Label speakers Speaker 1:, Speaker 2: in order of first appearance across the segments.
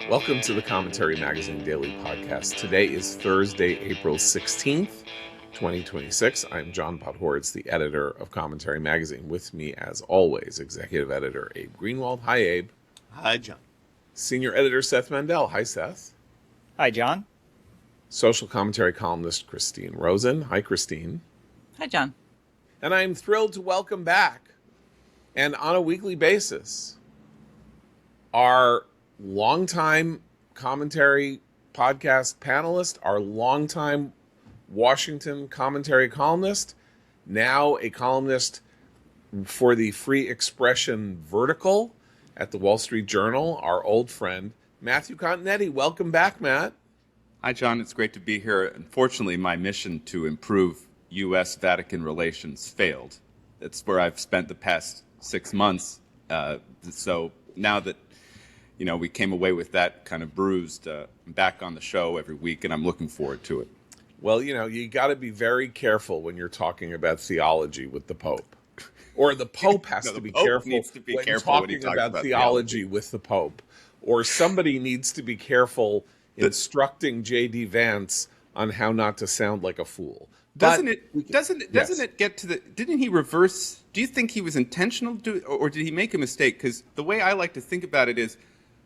Speaker 1: Welcome to the Commentary Magazine Daily Podcast. Today is Thursday, April 16th, 2026. I'm John Podhoretz, the editor of Commentary Magazine. With me, as always, executive editor Abe Greenwald. Hi, Abe.
Speaker 2: Hi, John.
Speaker 1: Senior editor Seth Mandel. Hi, Seth.
Speaker 3: Hi, John.
Speaker 1: Social commentary columnist Christine Rosen. Hi, Christine.
Speaker 4: Hi, John.
Speaker 1: And I'm thrilled to welcome back, and on a weekly basis, our longtime commentary podcast panelist, our longtime Washington commentary columnist, now a columnist for the Free Expression Vertical at the Wall Street Journal, our old friend, Matthew Continetti. Welcome back, Matt.
Speaker 2: Hi, John. It's great to be here. Unfortunately, my mission to improve U.S.-Vatican relations failed. That's where I've spent the past 6 months. So now that we came away with that kind of bruised, I'm back on the show every week, and I'm looking forward to it.
Speaker 1: Well, you got to be very careful when you're talking about theology with the Pope. Or the Pope has to be careful when talking about theology with the Pope. Or somebody needs to be careful instructing J.D. Vance on how not to sound like a fool.
Speaker 2: Doesn't it get to the? Didn't he reverse? Do you think he was intentional to, or did he make a mistake? Because the way I like to think about it is,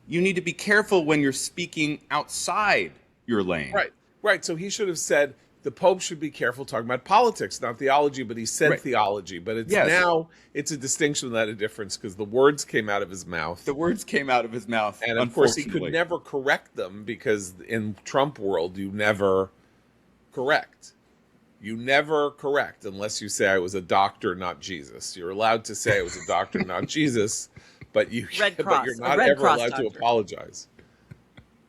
Speaker 2: you need to be careful when you're speaking outside your lane.
Speaker 1: Right. So he should have said the Pope should be careful talking about politics, not theology. But he said theology. But now it's a distinction, not a difference, because the words came out of his mouth.
Speaker 2: And
Speaker 1: of course he could never correct them, because in Trump world you never correct. You never correct unless you say I was a doctor, not Jesus. You're allowed to say I was a doctor, not Jesus, but you're not ever allowed to apologize.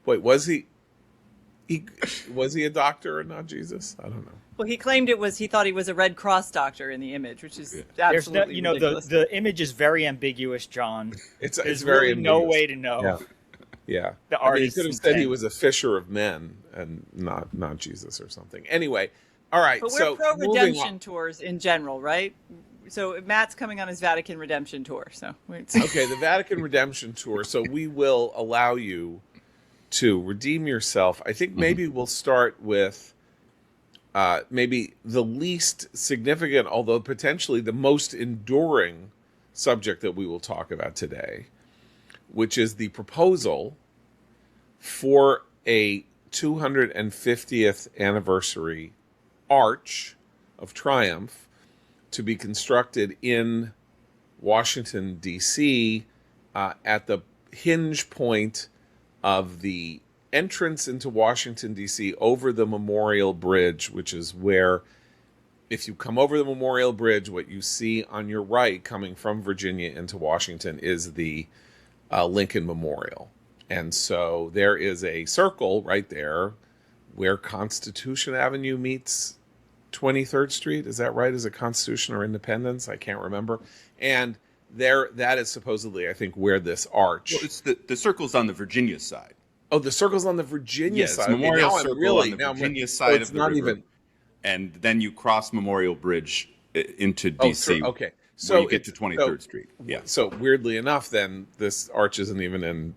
Speaker 1: Wait, was he a doctor and not Jesus? I don't know.
Speaker 4: Well, he claimed he thought he was a Red Cross doctor in the image, which is absolutely ridiculous.
Speaker 3: The image is very ambiguous, John.
Speaker 1: There's
Speaker 3: very
Speaker 1: ambiguous.
Speaker 3: No way to know.
Speaker 1: Yeah.
Speaker 3: He
Speaker 1: could have said he was a fisher of men and not Jesus or something. Anyway. All right,
Speaker 4: but we're pro-redemption tours in general, right? So Matt's coming on his Vatican redemption tour. So
Speaker 1: okay, the Vatican redemption tour. So we will allow you to redeem yourself. I think maybe we'll start with maybe the least significant, although potentially the most enduring subject that we will talk about today, which is the proposal for a 250th anniversary Arch of Triumph to be constructed in Washington, D.C. At the hinge point of the entrance into Washington, D.C. over the Memorial Bridge, which is where, if you come over the Memorial Bridge, what you see on your right coming from Virginia into Washington is the Lincoln Memorial. And so there is a circle right there where Constitution Avenue meets 23rd Street. Is that right? Is it Constitution or Independence? I can't remember. And that is supposedly, I think, where this arch.
Speaker 2: Well, it's the circle's on the Virginia side.
Speaker 1: Oh, the circle's on the Virginia side.
Speaker 2: Memorial Circle on the Virginia side of the river. And then you cross Memorial Bridge into D.C.
Speaker 1: Okay.
Speaker 2: So you get to 23rd Street. Yeah.
Speaker 1: So weirdly enough, then this arch isn't even in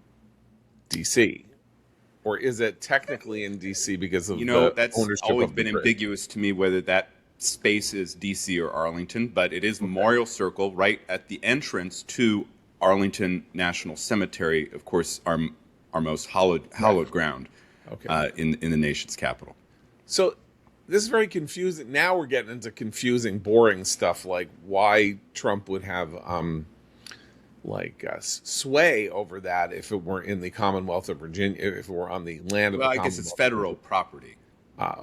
Speaker 1: D.C. Or is it technically in D.C. because of the
Speaker 2: that's
Speaker 1: ownership
Speaker 2: always
Speaker 1: of the
Speaker 2: been
Speaker 1: bridge?
Speaker 2: ambiguous to me whether that space is D.C. or Arlington, but it is Memorial Circle right at the entrance to Arlington National Cemetery, of course, our most hallowed ground in the nation's capital.
Speaker 1: So this is very confusing. Now we're getting into confusing, boring stuff like why Trump would have sway over that if it weren't in the Commonwealth of Virginia, if it were on the land of the Commonwealth.
Speaker 2: I guess it's federal property.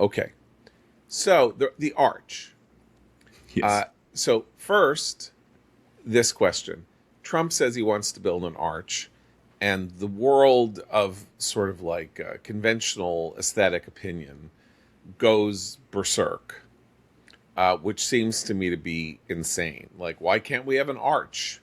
Speaker 1: Okay. So the arch.
Speaker 2: Yes.
Speaker 1: So first, this question. Trump says he wants to build an arch, and the world of sort of conventional aesthetic opinion goes berserk, which seems to me to be insane. Like, why can't we have an arch?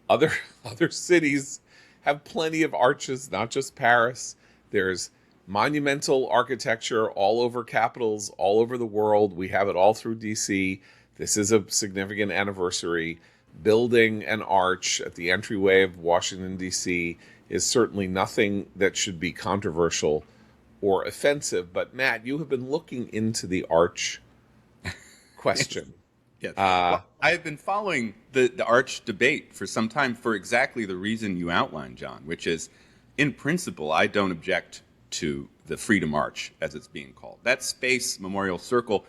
Speaker 1: Other cities have plenty of arches, not just Paris. There's monumental architecture all over capitals, all over the world. We have it all through D.C. This is a significant anniversary. building an arch at the entryway of Washington, D.C. is certainly nothing that should be controversial or offensive. But Matt, you have been looking into the arch question.
Speaker 2: Yes. Well, I've been following the arch debate for some time for exactly the reason you outlined, John, which is, in principle, I don't object to the Freedom Arch, as it's being called. That space, Memorial Circle,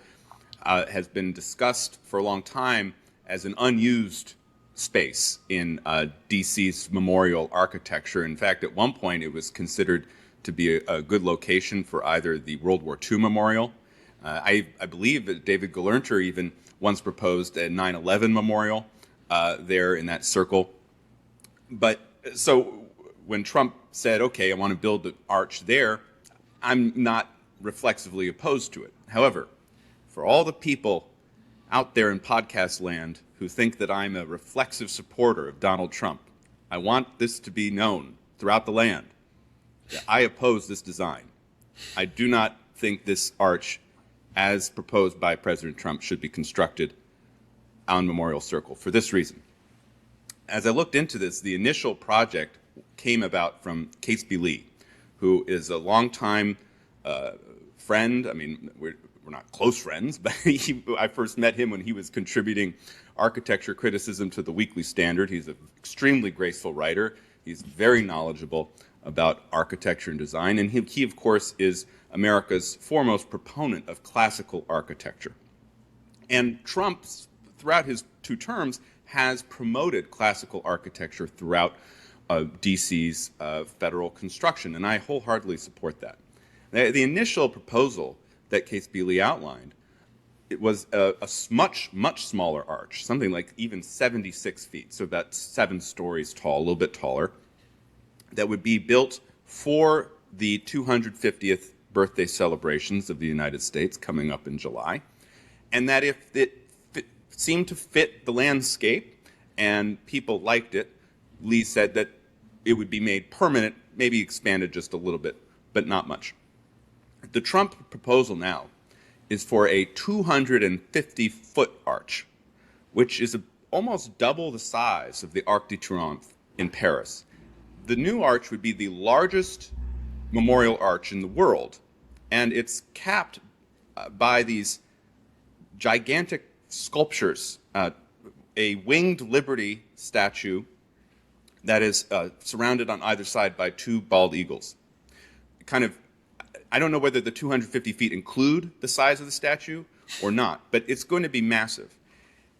Speaker 2: has been discussed for a long time as an unused space in DC's memorial architecture. In fact, at one point, it was considered to be a good location for either the World War II memorial. I believe that David Galerter even once proposed a 9/11 memorial there in that circle. But so when Trump said, okay, I want to build the arch there, I'm not reflexively opposed to it. However, for all the people out there in podcast land who think that I'm a reflexive supporter of Donald Trump, I want this to be known throughout the land that I oppose this design. I do not think this arch, as proposed by President Trump, should be constructed on Memorial Circle for this reason. As I looked into this, the initial project came about from Catesby Lee, who is a longtime friend. I mean, we're not close friends, but I first met him when he was contributing architecture criticism to the Weekly Standard. He's an extremely graceful writer. He's very knowledgeable about architecture and design, and he of course, is America's foremost proponent of classical architecture. And Trump, throughout his 2 terms, has promoted classical architecture throughout DC's federal construction, and I wholeheartedly support that. The initial proposal that Catesby Lee outlined, it was a much smaller arch, something like even 76 feet, so about 7 stories tall, a little bit taller, that would be built for the 250th birthday celebrations of the United States coming up in July, and that if it seemed to fit the landscape and people liked it, Lee said that it would be made permanent, maybe expanded just a little bit, but not much. The Trump proposal now is for a 250-foot arch, which is almost double the size of the Arc de Triomphe in Paris. The new arch would be the largest memorial arch in the world, and it's capped by these gigantic sculptures, a winged liberty statue that is surrounded on either side by 2 bald eagles. I don't know whether the 250 feet include the size of the statue or not, but it's going to be massive.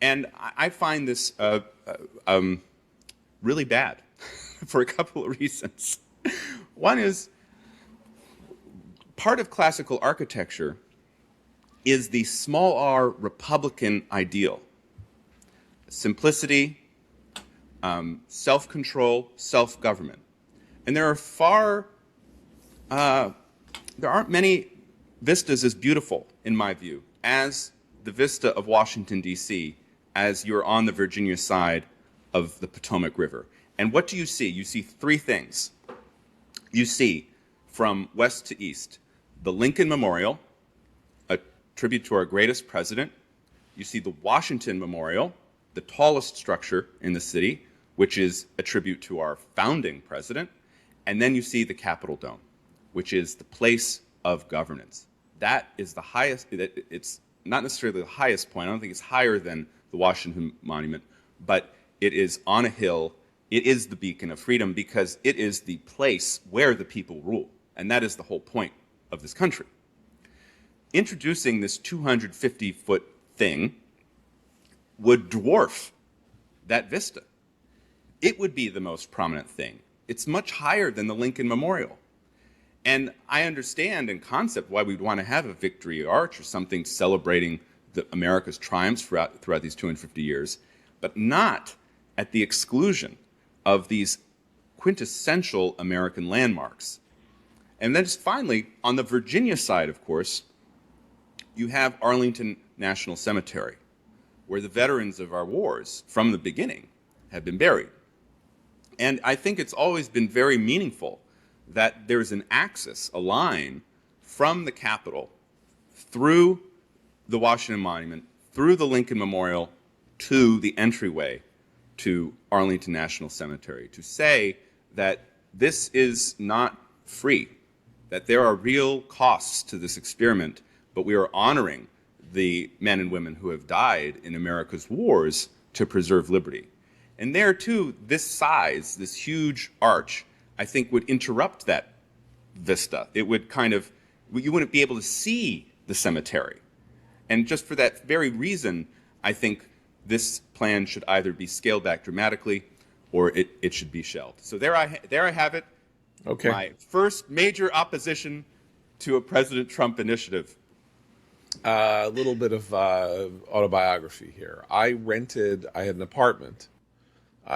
Speaker 2: And I find this really bad for a couple of reasons. One is, part of classical architecture is the small r Republican ideal. Simplicity, self-control, self-government. And there aren't many vistas as beautiful, in my view, as the vista of Washington, D.C., as you're on the Virginia side of the Potomac River. And what do you see? You see 3 things. You see, from west to east, the Lincoln Memorial, a tribute to our greatest president. You see the Washington Memorial, the tallest structure in the city, which is a tribute to our founding president. And then you see the Capitol Dome, which is the place of governance. That is the highest. It's not necessarily the highest point. I don't think it's higher than the Washington Monument, but it is on a hill. It is the beacon of freedom because it is the place where the people rule. And that is the whole point of this country. Introducing this 250-foot thing would dwarf that vista. It would be the most prominent thing. It's much higher than the Lincoln Memorial. And I understand in concept why we'd want to have a victory arch or something celebrating America's triumphs throughout these 250 years, but not at the exclusion of these quintessential American landmarks. And then just finally, on the Virginia side, of course, you have Arlington National Cemetery, where the veterans of our wars from the beginning have been buried. And I think it's always been very meaningful that there's an axis, a line from the Capitol through the Washington Monument, through the Lincoln Memorial to the entryway to Arlington National Cemetery to say that this is not free, that there are real costs to this experiment, but we are honoring the men and women who have died in America's wars to preserve liberty. And there, too, this size, this huge arch, I think would interrupt that vista. It would you wouldn't be able to see the cemetery. And just for that very reason, I think this plan should either be scaled back dramatically or it should be shelved. So there I have it.
Speaker 1: Okay.
Speaker 2: My first major opposition to a President Trump initiative.
Speaker 1: A little bit of autobiography here. I had an apartment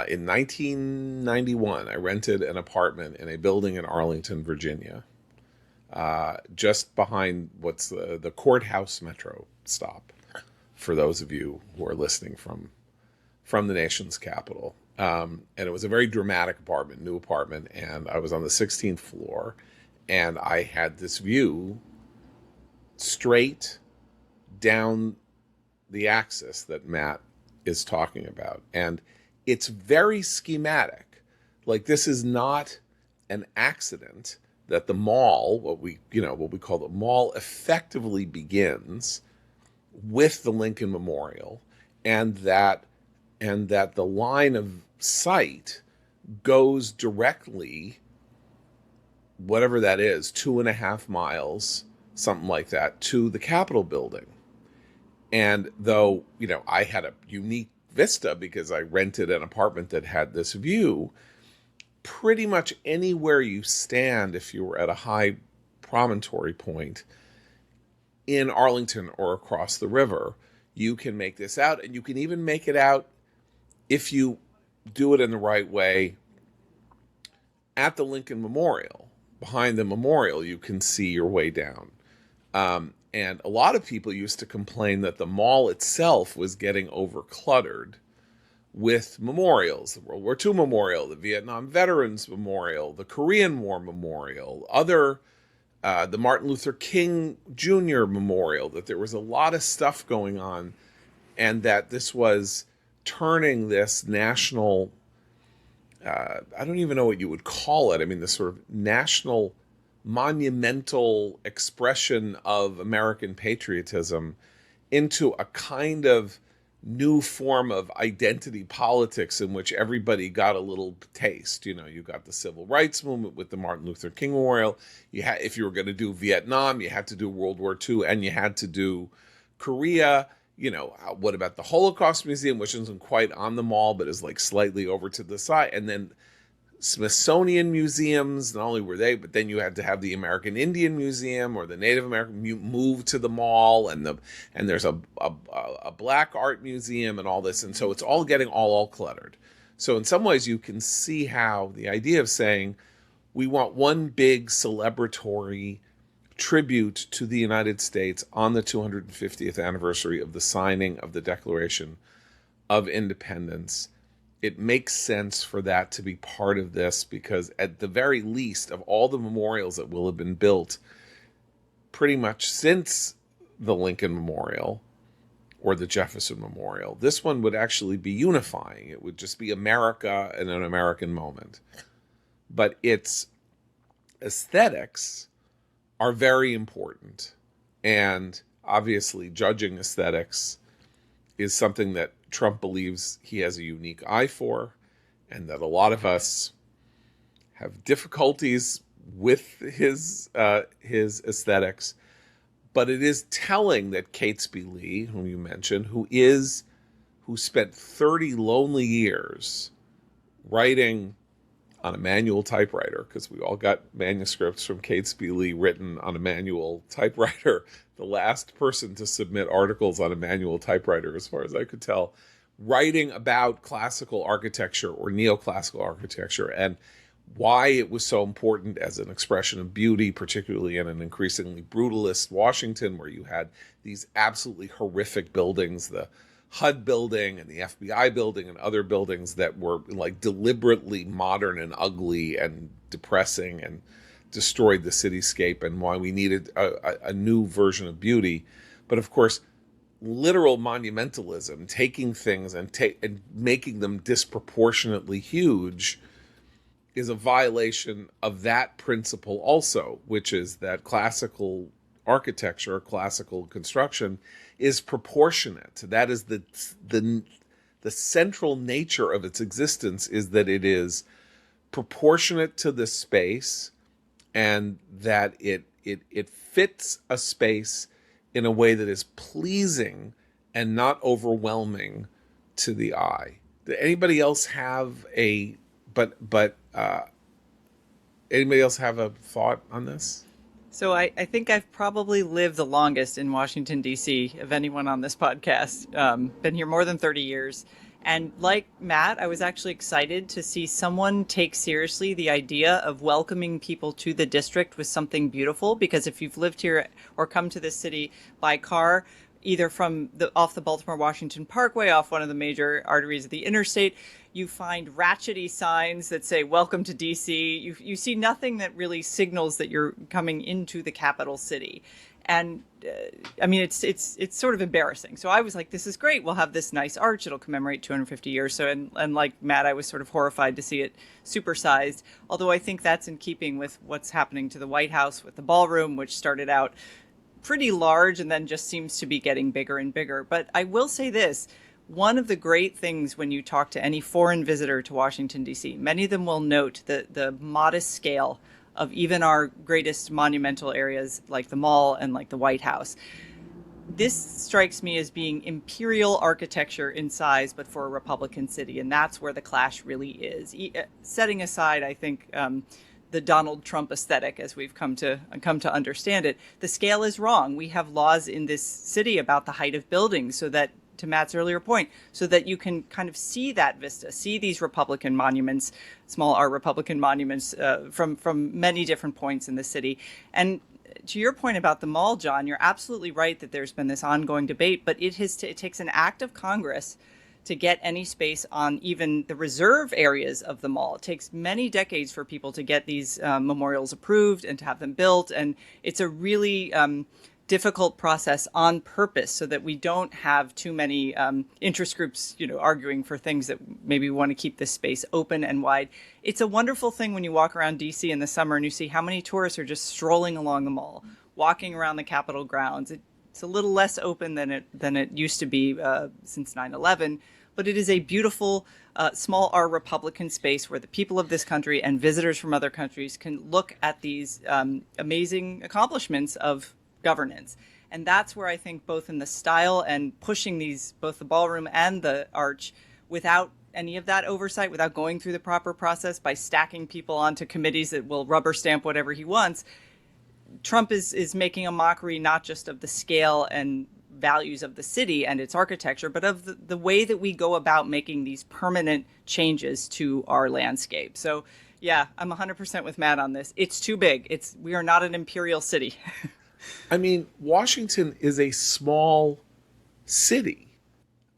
Speaker 1: in 1991. I rented an apartment in a building in Arlington, Virginia, just behind what's the courthouse metro stop, for those of you who are listening from the nation's capital. And it was a very dramatic apartment, new apartment, and I was on the 16th floor, and I had this view straight down the axis that Matt is talking about. And it's very schematic. Like, this is not an accident that the mall, what we call the mall, effectively begins with the Lincoln Memorial, and that the line of sight goes directly, whatever that is, 2.5 miles, something like that, to the Capitol building. And though, I had a unique vista because I rented an apartment that had this view, pretty much anywhere you stand, if you were at a high promontory point in Arlington or across the river, you can make this out. And you can even make it out, if you do it in the right way, at the Lincoln Memorial. Behind the memorial, you can see your way down. And a lot of people used to complain that the mall itself was getting overcluttered with memorials. The World War II Memorial, the Vietnam Veterans Memorial, the Korean War Memorial, the Martin Luther King Jr. Memorial, that there was a lot of stuff going on, and that this was turning this national, I don't even know what you would call it. I mean, this sort of national monumental expression of American patriotism into a kind of new form of identity politics in which everybody got a little taste. You got the civil rights movement with the Martin Luther King Memorial. If you were going to do Vietnam, you had to do World War II, and you had to do Korea. What about the Holocaust Museum, which isn't quite on the mall, but is like slightly over to the side? And then Smithsonian museums, not only were they, but then you had to have the American Indian Museum or the Native American move to the mall, and there's a black art museum and all this, and so it's all getting all cluttered. So in some ways, you can see how the idea of saying we want one big celebratory tribute to the United States on the 250th anniversary of the signing of the Declaration of Independence. It makes sense for that to be part of this, because at the very least, of all the memorials that will have been built pretty much since the Lincoln Memorial or the Jefferson Memorial, this one would actually be unifying. It would just be America and an American moment. But its aesthetics are very important. And obviously, judging aesthetics is something that Trump believes he has a unique eye for, and that a lot of us have difficulties with his aesthetics. But it is telling that Catesby Lee, whom you mentioned, who spent 30 lonely years writing on a manual typewriter, because we all got manuscripts from Catesby Lee written on a manual typewriter. The last person to submit articles on a manual typewriter, as far as I could tell, writing about classical architecture or neoclassical architecture, and why it was so important as an expression of beauty, particularly in an increasingly brutalist Washington, where you had these absolutely horrific buildings, the HUD building and the FBI building and other buildings that were like deliberately modern and ugly and depressing and destroyed the cityscape, and why we needed a new version of beauty. But of course, literal monumentalism, taking things and making them disproportionately huge, is a violation of that principle also, which is that classical architecture, classical construction is proportionate. That is the central nature of its existence, is that it is proportionate to the space, and that it fits a space in a way that is pleasing and not overwhelming to the eye. Did anybody else have a anybody else have a thought on this?
Speaker 4: So I think I've probably lived the longest in Washington, D.C. of anyone on this podcast. Been here more than 30 years. And like Matt, I was actually excited to see someone take seriously the idea of welcoming people to the district with something beautiful. Because if you've lived here or come to this city by car, either from off the Baltimore-Washington Parkway, off one of the major arteries of the interstate, you find ratchety signs that say "Welcome to DC." You see nothing that really signals that you're coming into the capital city, and I mean it's sort of embarrassing. So I was like, "This is great. We'll have this nice arch. It'll commemorate 250 years." So and like Matt, I was sort of horrified to see it supersized. Although I think that's in keeping with what's happening to the White House with the ballroom, which started out pretty large and then just seems to be getting bigger and bigger. But I will say this. One of the great things when you talk to any foreign visitor to Washington, D.C., many of them will note the modest scale of even our greatest monumental areas like the Mall and like the White House. This strikes me as being imperial architecture in size, but for a Republican city. And that's where the clash really is. Setting aside, I think, the Donald Trump aesthetic, as we've come to understand it, the scale is wrong. We have laws in this city about the height of buildings so that, to Matt's earlier point, so that you can kind of see that vista, see these Republican monuments, small R Republican monuments from many different points in the city. And to your point about the Mall, John, you're absolutely right that there's been this ongoing debate, but it takes an act of Congress to get any space on even the reserve areas of the Mall. It takes many decades for people to get these memorials approved and to have them built. And it's a really difficult process on purpose so that we don't have too many interest groups, arguing for things that maybe we want to keep this space open and wide. It's a wonderful thing when you walk around DC in the summer and you see how many tourists are just strolling along the Mall, walking around the Capitol grounds. It's a little less open than it used to be since 9/11, but it is a beautiful small R Republican space where the people of this country and visitors from other countries can look at these amazing accomplishments of governance. And that's where I think both in the style and pushing these, both the ballroom and the arch, without any of that oversight, without going through the proper process, by stacking people onto committees that will rubber stamp whatever he wants, Trump is making a mockery not just of the scale and values of the city and its architecture, but of the way that we go about making these permanent changes to our landscape. So yeah, I'm 100% with Matt on this. It's too big. We are not an imperial city.
Speaker 1: I mean, Washington is a small city.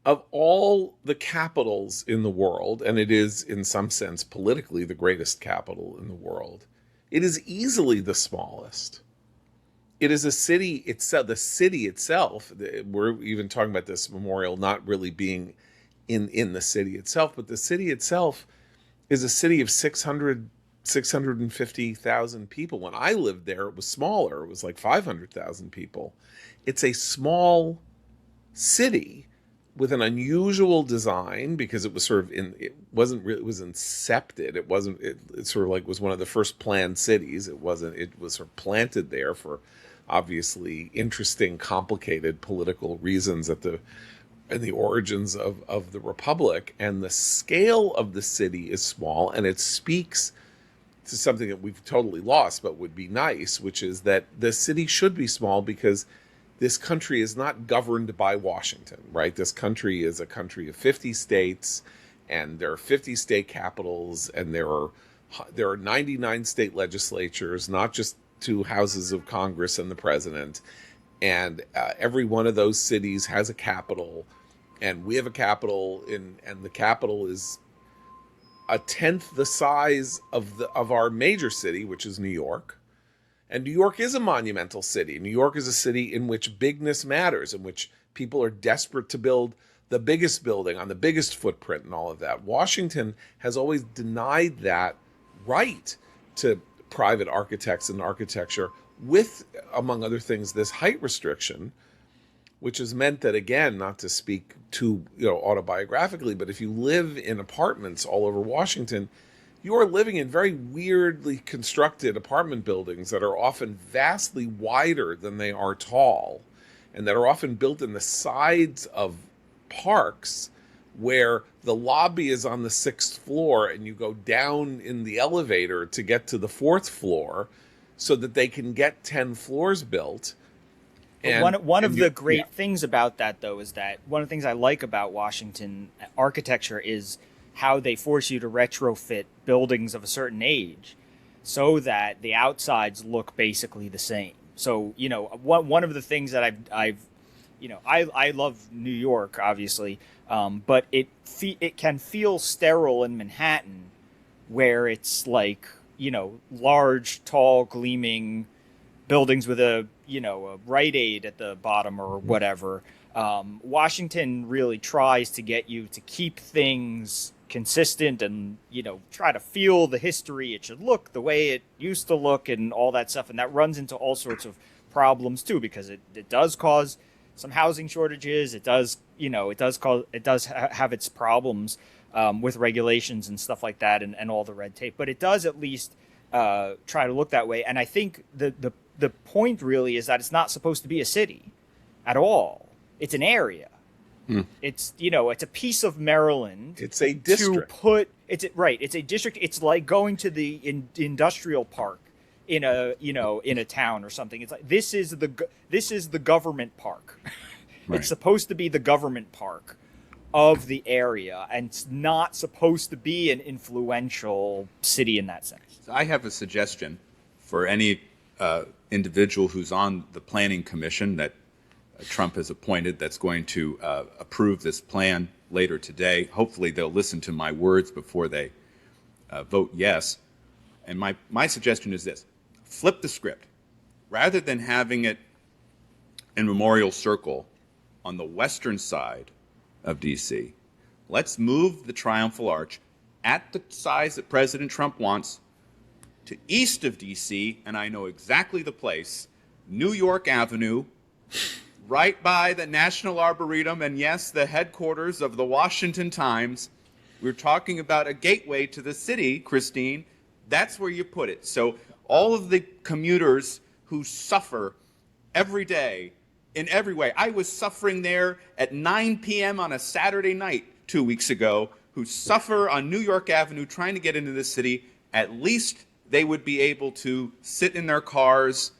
Speaker 1: Of all the capitals in the world, and it is in some sense politically the greatest capital in the world, it is easily the smallest. It is a city itself. The city itself, we're even talking about this memorial not really being in the city itself, but the city itself is a city of 650,000 people. When I lived there, it was smaller. It was like 500,000 people. It's a small city with an unusual design because it was sort of it was incepted. It sort of like was one of the first planned cities. It was sort of planted there for obviously interesting, complicated political reasons in the origins of the Republic. And the scale of the city is small, and it speaks to something that we've totally lost, but would be nice, which is that the city should be small because this country is not governed by Washington, right? This country is a country of 50 states, and there are 50 state capitals, and there are 99 state legislatures, not just 2 houses of Congress and the president. And every one of those cities has a capital, and we have a capital, and the capital is a tenth the size of our major city, which is New York. And New York is a monumental city. New York is a city in which bigness matters, in which People are desperate to build the biggest building on the biggest footprint and all of that. Washington has always denied that right to private architects and architecture with, among other things, this height restriction, which has meant that, again, not to speak too autobiographically, but if you live in apartments all over Washington, you are living in very weirdly constructed apartment buildings that are often vastly wider than they are tall, and that are often built in the sides of parks where the lobby is on the 6th floor and you go down in the elevator to get to the 4th floor so that they can get 10 floors built.
Speaker 3: And one of the great things about that, though, is that one of the things I like about Washington architecture is how they force you to retrofit buildings of a certain age so that the outsides look basically the same. So, one of the things that I love New York, obviously, but it can feel sterile in Manhattan, where it's like, large, tall, gleaming buildings with a Rite Aid at the bottom or whatever. Washington really tries to get you to keep things consistent and, try to feel the history. It should look the way it used to look and all that stuff. And that runs into all sorts of problems too, because it does cause some housing shortages. It does, it does have its problems with regulations and stuff like that and all the red tape. But it does at least try to look that way. And I think the point really is that it's not supposed to be a city at all. It's an area. It's it's a piece of Maryland.
Speaker 1: It's a district.
Speaker 3: It's a district. It's like going to the industrial park in a town or something. It's like this is the government park.
Speaker 2: Right.
Speaker 3: It's supposed to be the government park of the area, and it's not supposed to be an influential city in that sense.
Speaker 2: So I have a suggestion for any individual who's on the planning commission that Trump has appointed that's going to approve this plan later today. Hopefully they'll listen to my words before they vote yes. And my suggestion is this: flip the script. Rather than having it in Memorial Circle on the western side of D.C., let's move the Triumphal Arch at the size that President Trump wants to east of D.C., and I know exactly the place, New York Avenue, right by the National Arboretum, and yes, the headquarters of the Washington Times. We're talking about a gateway to the city, Christine. That's where you put it. So all of the commuters who suffer every day in every way. I was suffering there at 9 p.m. on a Saturday night 2 weeks ago, who suffer on New York Avenue trying to get into the city. At least they would be able to sit in their cars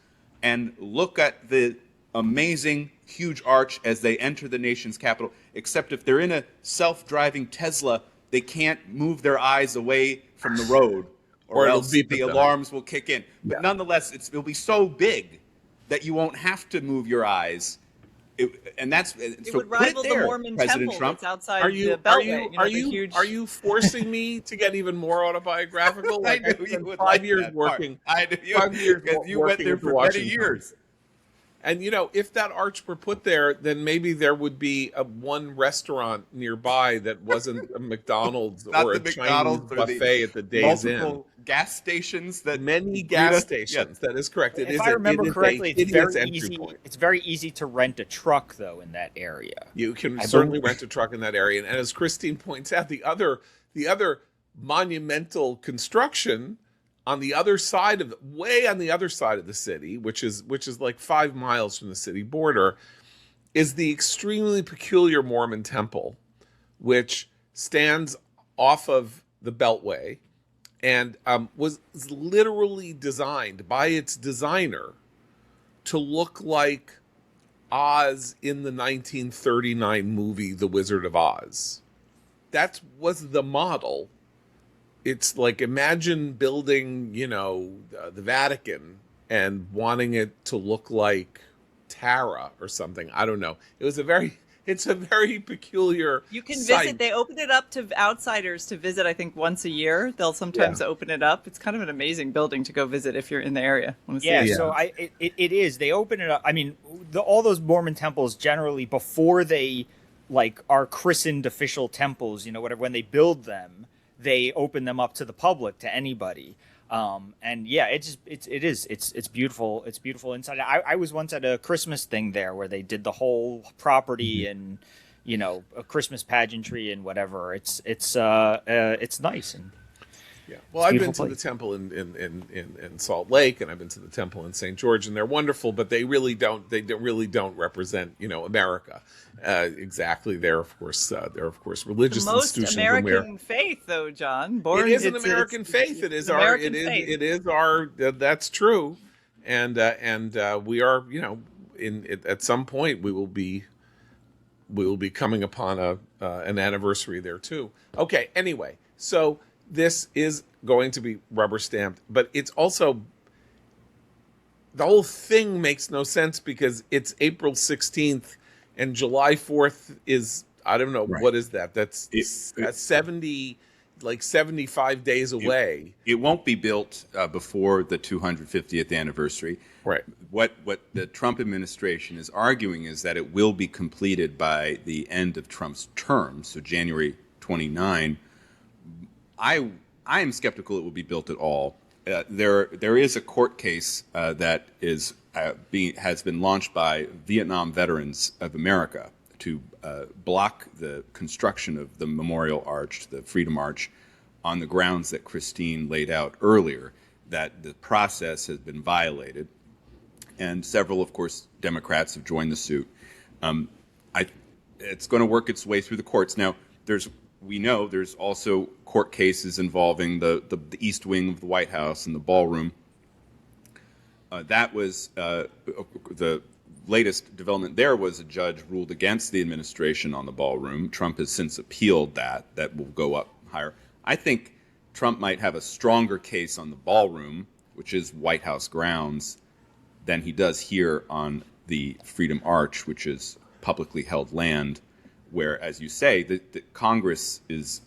Speaker 2: and look at the amazing, huge arch as they enter the nation's capital. Except if they're in a self-driving Tesla, they can't move their eyes away from the road, or else the alarms will kick in. But nonetheless, it'll be so big that you won't have to move your eyes.
Speaker 4: It would rival the Mormon
Speaker 2: President
Speaker 4: temple
Speaker 2: Trump.
Speaker 4: that's outside the Beltway.
Speaker 1: Are you forcing me to get even more autobiographical?
Speaker 2: I knew you would
Speaker 1: 5
Speaker 2: like
Speaker 1: years
Speaker 2: that
Speaker 1: working.
Speaker 2: Part. I knew
Speaker 1: 5 years
Speaker 2: because you went there for many years.
Speaker 1: And if that arch were put there, then maybe there would be one restaurant nearby that wasn't a McDonald's or a Chinese buffet at the Days Inn.
Speaker 2: Gas stations
Speaker 1: many gas stations. That is correct.
Speaker 3: If I remember correctly, it's very easy. It's very easy to rent a truck though in that area.
Speaker 1: You can certainly rent a truck in that area, and as Christine points out, the other monumental construction on the other side of way on the other side of the city, which is like 5 miles from the city border, is the extremely peculiar Mormon temple, which stands off of the Beltway and was literally designed by its designer to look like Oz in the 1939 movie The Wizard of Oz. That was the model. It's like, imagine building, the Vatican and wanting it to look like Tara or something. I don't know. It was a very it's a very peculiar
Speaker 4: You can
Speaker 1: site.
Speaker 4: visit. They open it up to outsiders to visit. I think once a year. They'll sometimes open it up. It's kind of an amazing building to go visit if you're in the area. Want to see
Speaker 3: Yeah,
Speaker 4: it?
Speaker 3: so it is. They open it up. I mean, all those Mormon temples generally before they like are christened official temples, whatever. When they build them, they open them up to the public, to anybody. And yeah, it's beautiful. It's beautiful inside. I was once at a Christmas thing there where they did the whole property and a Christmas pageantry and whatever. It's nice. And
Speaker 1: yeah. Well, I've been to
Speaker 3: place.
Speaker 1: the temple in Salt Lake, and I've been to the temple in St. George, and they're wonderful, but they really don't represent America exactly. They're of course religious
Speaker 4: The most
Speaker 1: institutions.
Speaker 4: American faith, though, John.
Speaker 1: It is an American faith. It is our. It is our. That's true, and we are. At some point we will be coming upon an anniversary there too. Okay. Anyway, so this is going to be rubber stamped, but it's also, the whole thing makes no sense because it's April 16th and July 4th is, I don't know,
Speaker 2: Right.
Speaker 1: what is that? That's 75 days away.
Speaker 2: It won't be built before the 250th anniversary.
Speaker 1: Right.
Speaker 2: What the Trump administration is arguing is that it will be completed by the end of Trump's term, so January 29. I am skeptical it will be built at all. There is a court case that has been launched by Vietnam Veterans of America to block the construction of the Memorial Arch, the Freedom Arch, on the grounds that Christine laid out earlier, that the process has been violated. And several, of course, Democrats have joined the suit. It's going to work its way through the courts. Now, we know there's also court cases involving the East Wing of the White House and the ballroom. That was the latest development. There was a judge ruled against the administration on the ballroom. Trump has since appealed that. That will go up higher. I think Trump might have a stronger case on the ballroom, which is White House grounds, than he does here on the Freedom Arch, which is publicly held land, where, as you say, the Congress is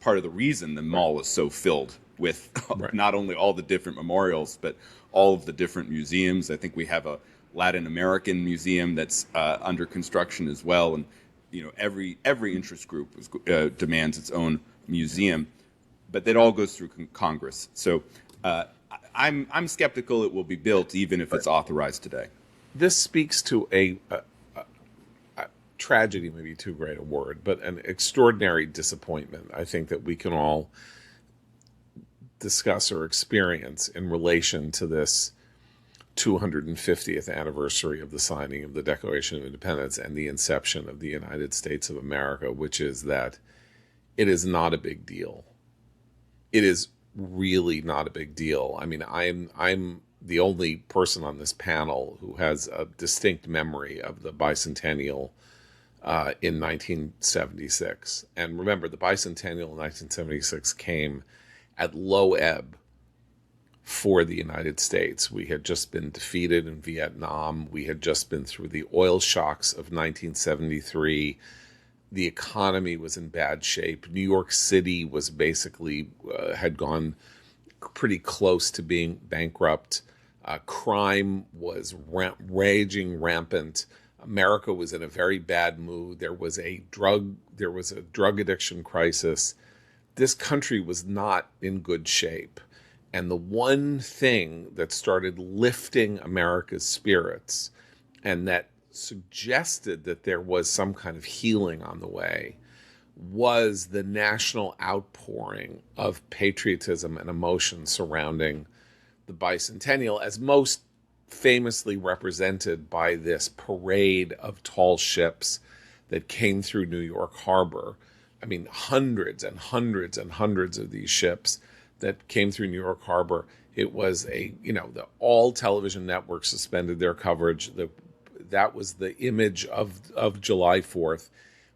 Speaker 2: part of the reason the mall is so filled with
Speaker 1: Right.
Speaker 2: not only all the different memorials, but all of the different museums. I think we have a Latin American museum that's under construction as well, and every interest group demands its own museum, but that all goes through Congress. So I'm skeptical it will be built, even if it's authorized today.
Speaker 1: This speaks to a tragedy, maybe too great a word, but an extraordinary disappointment, I think, that we can all discuss or experience in relation to this 250th anniversary of the signing of the Declaration of Independence and the inception of the United States of America, which is that it is not a big deal. It is really not a big deal. I mean, I'm the only person on this panel who has a distinct memory of the bicentennial in 1976. And remember, the bicentennial in 1976 came at low ebb for the United States. We had just been defeated in Vietnam. We had just been through the oil shocks of 1973. The economy was in bad shape. New York City was basically had gone pretty close to being bankrupt. Crime was raging rampant. America was in a very bad mood. There was a drug addiction crisis. This country was not in good shape. And the one thing that started lifting America's spirits and that suggested that there was some kind of healing on the way was the national outpouring of patriotism and emotion surrounding the bicentennial, as most famously represented by this parade of tall ships that came through New York Harbor. I mean, hundreds and hundreds and hundreds of these ships that came through New York Harbor. It was all television networks suspended their coverage. That was the image of July 4th.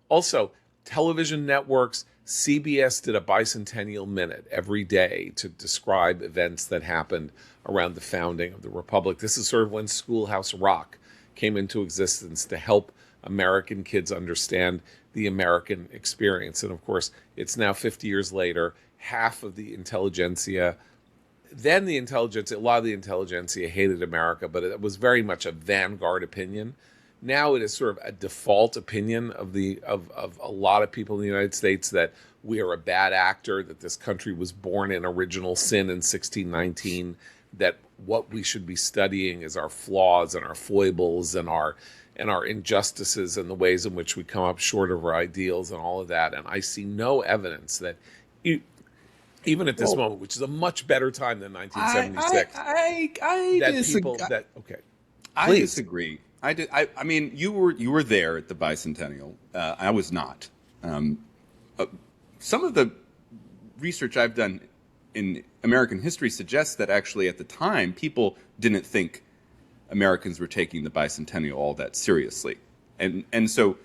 Speaker 1: Also, television networks, CBS did a bicentennial minute every day to describe events that happened around the founding of the Republic. This is sort of when Schoolhouse Rock came into existence to help American kids understand the American experience. And of course, it's now 50 years later, half of the intelligentsia, then the intelligentsia, a lot of the intelligentsia hated America, but it was very much a vanguard opinion. Now it is sort of a default opinion of a lot of people in the United States that we are a bad actor, that this country was born in original sin in 1619, that what we should be studying is our flaws and our foibles and our injustices and the ways in which we come up short of our ideals and all of that. And I see no evidence that even at this moment, which is a much better time than 1976,
Speaker 2: I
Speaker 1: that
Speaker 2: disagree.
Speaker 1: people that okay,
Speaker 2: I
Speaker 1: please.
Speaker 2: disagree. I mean, you were there at the bicentennial. I was not. Some of the research I've done in American history suggests that actually at the time people didn't think Americans were taking the bicentennial all that seriously, and so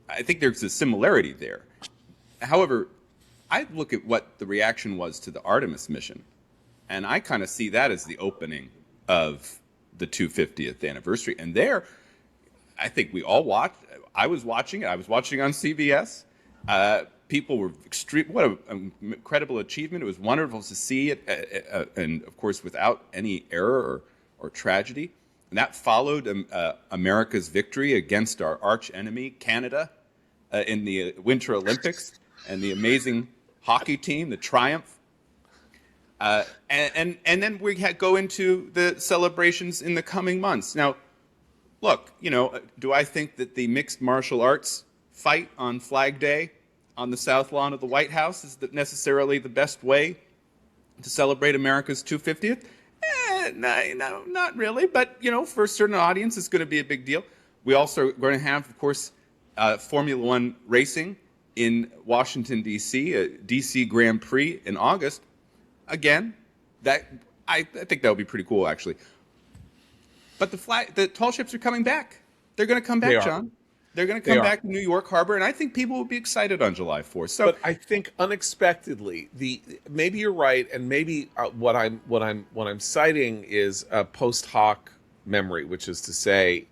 Speaker 2: I think there's a similarity there. However, I look at what the reaction was to the Artemis mission, and I kind of see that as the opening of the 250th anniversary. And there, I think we all watched. I was watching it. I was watching on CBS. People were extreme. What an incredible achievement! It was wonderful to see it, and of course, without any error or tragedy. And that followed America's victory against our arch enemy, Canada, in the Winter Olympics, and the amazing hockey team, the Triumph. And then we go into the celebrations in the coming months. Now, look, do I think that the mixed martial arts fight on Flag Day on the South Lawn of the White House is necessarily the best way to celebrate America's 250th? No, not really. But, for a certain audience, it's going to be a big deal. We also are going to have, of course, Formula One racing in Washington, D.C., a D.C. Grand Prix in August. Again, I think that would be pretty cool, actually. But the tall ships are coming back. They're going to come back, John. They're going to come back to New York Harbor, and I think people will be excited on July 4th. So,
Speaker 1: but I think unexpectedly, maybe you're right, and maybe what I'm citing is a post hoc memory, which is to say,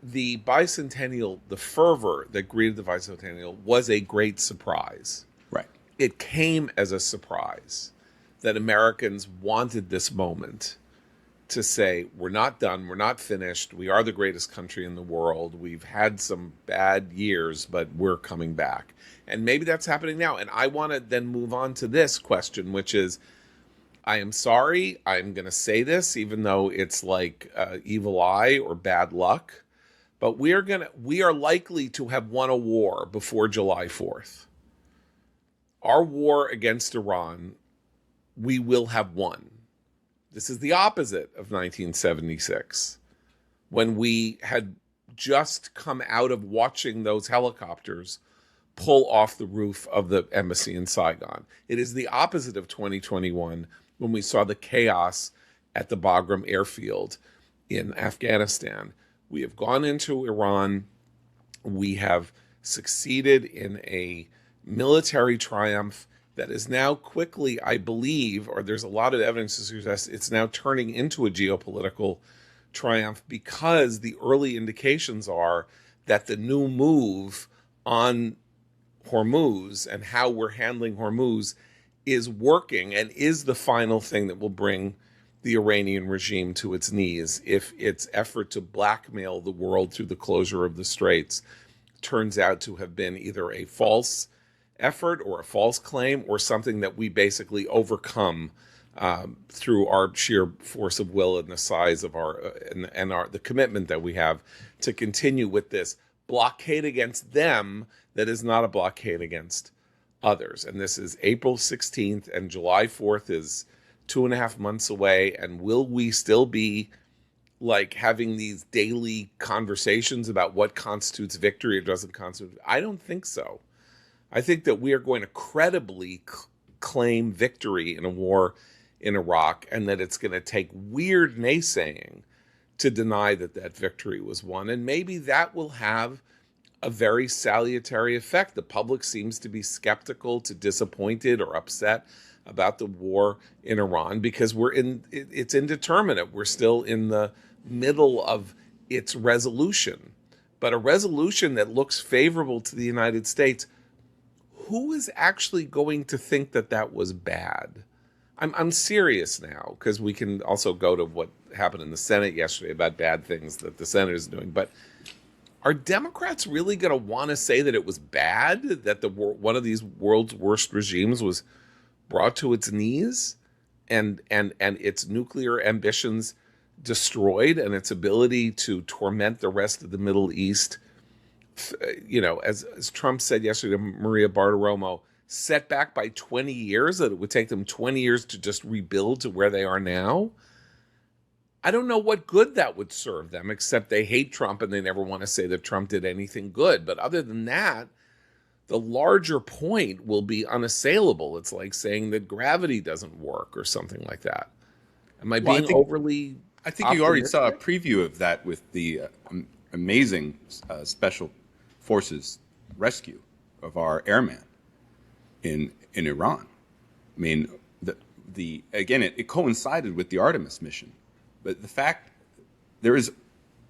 Speaker 1: the bicentennial, the fervor that greeted the bicentennial was a great surprise.
Speaker 2: Right.
Speaker 1: It came as a surprise that Americans wanted this moment to say, we're not done, we're not finished, we are the greatest country in the world, we've had some bad years, but we're coming back. And maybe that's happening now. And I want to then move on to this question, which is, I am sorry, I'm going to say this, even though it's like evil eye or bad luck, but we are likely to have won a war before July 4th. Our war against Iran, we will have won. This is the opposite of 1976, when we had just come out of watching those helicopters pull off the roof of the embassy in Saigon. It is the opposite of 2021, when we saw the chaos at the Bagram airfield in Afghanistan. We have gone into Iran. We have succeeded in a military triumph that is now quickly, I believe, or there's a lot of evidence to suggest it's now turning into a geopolitical triumph, because the early indications are that the new move on Hormuz and how we're handling Hormuz is working and is the final thing that will bring the Iranian regime to its knees if its effort to blackmail the world through the closure of the straits turns out to have been either a false effort or a false claim, or something that we basically overcome through our sheer force of will and the size of the commitment that we have to continue with this blockade against them that is not a blockade against others. And this is April 16th, and July 4th is 2.5 months away. And will we still be like having these daily conversations about what constitutes victory or doesn't constitute? I don't think so. I think that we are going to credibly claim victory in a war in Iraq, and that it's going to take weird naysaying to deny that that victory was won. And maybe that will have a very salutary effect. The public seems to be skeptical to disappointed or upset about the war in Iran because it's indeterminate. We're still in the middle of its resolution. but a resolution that looks favorable to the United States, who is actually going to think that that was bad? I'm serious now, because we can also go to what happened in the Senate yesterday about bad things that the Senate is doing. But are Democrats really going to want to say that it was bad, that one of these world's worst regimes was brought to its knees and its nuclear ambitions destroyed and its ability to torment the rest of the Middle East, as Trump said yesterday to Maria Bartiromo, set back by 20 years, that it would take them 20 years to just rebuild to where they are now? I don't know what good that would serve them, except they hate Trump and they never want to say that Trump did anything good. But other than that, the larger point will be unassailable. It's like saying that gravity doesn't work or something like that. Am I being overly
Speaker 2: I think you already saw a preview of that with the amazing Special Forces rescue of our airman in Iran. I mean, it coincided with the Artemis mission, but the fact there is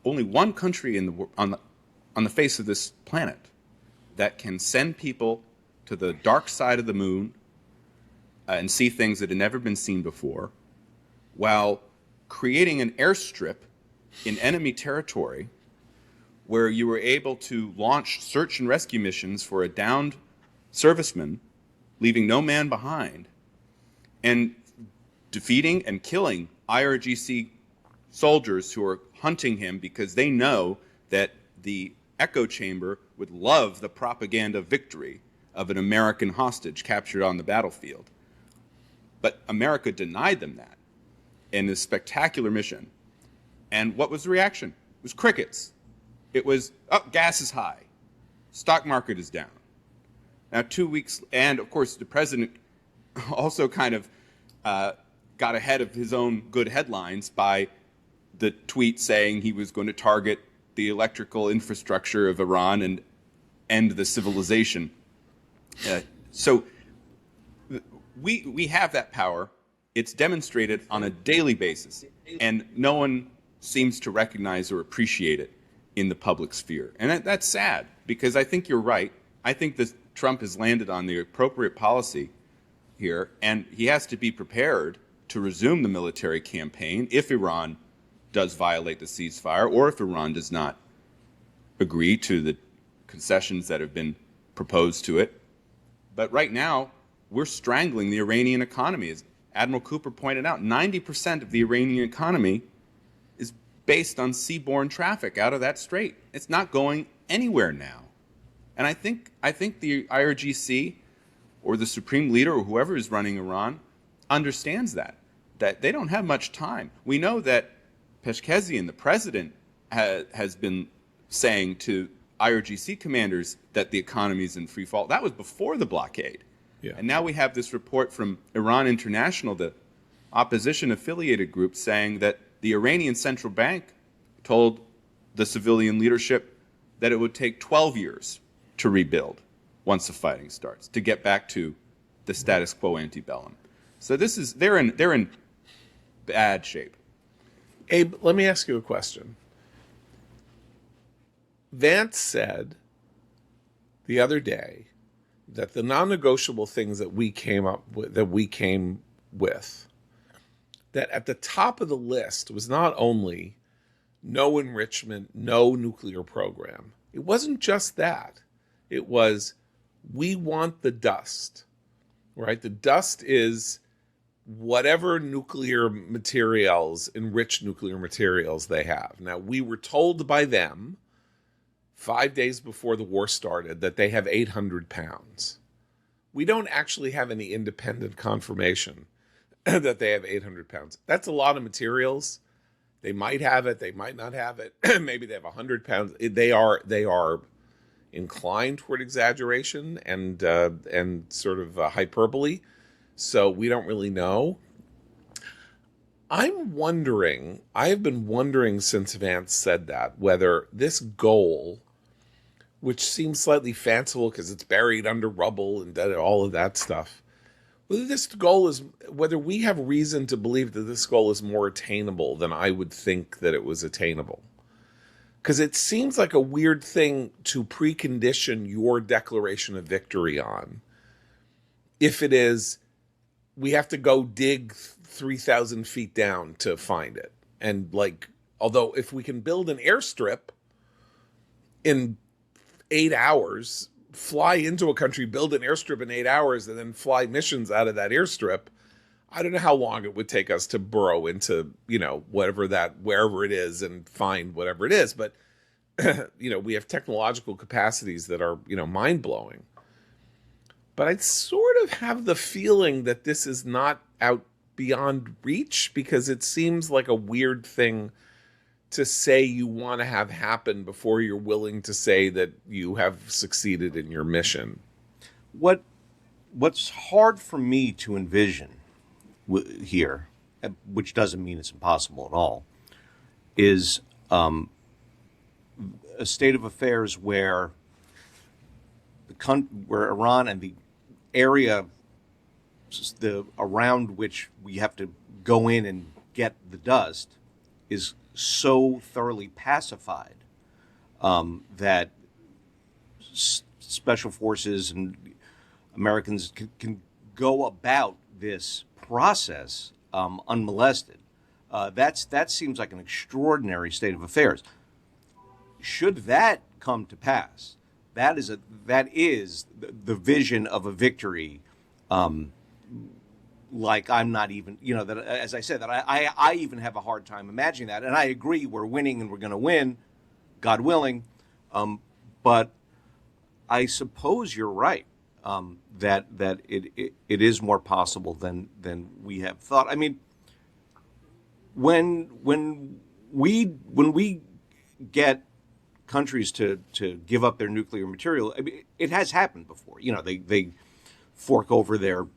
Speaker 2: only one country on the face of this planet that can send people to the dark side of the moon and see things that had never been seen before, while creating an airstrip in enemy territory where you were able to launch search and rescue missions for a downed serviceman, leaving no man behind, and defeating and killing IRGC soldiers who are hunting him because they know that the echo chamber would love the propaganda victory of an American hostage captured on the battlefield. But America denied them that in this spectacular mission. And what was the reaction? It was crickets. It was, gas is high. Stock market is down. Now, 2 weeks, and of course, the president also kind of got ahead of his own good headlines by the tweet saying he was going to target the electrical infrastructure of Iran and end the civilization. So we have that power. It's demonstrated on a daily basis, and no one seems to recognize or appreciate it in the public sphere. And that's sad, because I think you're right. I think that Trump has landed on the appropriate policy here, and he has to be prepared to resume the military campaign if Iran does violate the ceasefire, or if Iran does not agree to the concessions that have been proposed to it. But right now, we're strangling the Iranian economy. As Admiral Cooper pointed out, 90% of the Iranian economy is based on seaborne traffic out of that strait. It's not going anywhere now. And I think the IRGC or the supreme leader or whoever is running Iran understands that they don't have much time. We know that Peshkezian, the president, has been saying to IRGC commanders that the economy is in free fall. That was before the blockade.
Speaker 1: Yeah.
Speaker 2: And now we have this report from Iran International, the opposition affiliated group, saying that the Iranian central bank told the civilian leadership that it would take 12 years to rebuild once the fighting starts, to get back to the status quo antebellum. So they're in bad shape.
Speaker 1: Abe, let me ask you a question. Vance said the other day that the non-negotiable things that we came with, that at the top of the list was not only no enrichment, no nuclear program. It wasn't just that. It was, we want the dust, right? The dust is whatever nuclear materials, enriched nuclear materials they have. Now, we were told by them 5 days before the war started that they have 800 pounds. We don't actually have any independent confirmation that they have 800 pounds. That's a lot of materials. They might have it, they might not have it. Maybe they have 100 pounds. They are inclined toward exaggeration and sort of hyperbole. So we don't really know. I've been wondering since Vance said that, whether this goal, which seems slightly fanciful because it's buried under rubble and all of that stuff, whether we have reason to believe that this goal is more attainable than I would think that it was attainable. because it seems like a weird thing to precondition your declaration of victory on. If it is, we have to go dig 3,000 feet down to find it. And like, although if we can build an airstrip in 8 hours, fly into a country, build an airstrip in 8 hours, and then fly missions out of that airstrip, I don't know how long it would take us to burrow into, wherever it is and find whatever it is. But, we have technological capacities that are, mind blowing. But I sort of have the feeling that this is not out beyond reach, because it seems like a weird thing to say you want to have happen before you're willing to say that you have succeeded in your mission.
Speaker 5: What's hard for me to envision here, which doesn't mean it's impossible at all, is a state of affairs where where Iran and the area around which we have to go in and get the dust is so thoroughly pacified that special forces and Americans can go about this process unmolested. That seems like an extraordinary state of affairs. Should that come to pass, that is the vision of a victory. Like I'm not even, that, as I said, that I even have a hard time imagining that. And I agree, we're winning and we're going to win, God willing. But I suppose you're right, that it is more possible than we have thought. I mean, when we get countries to give up their nuclear material, I mean, it has happened before. They fork over their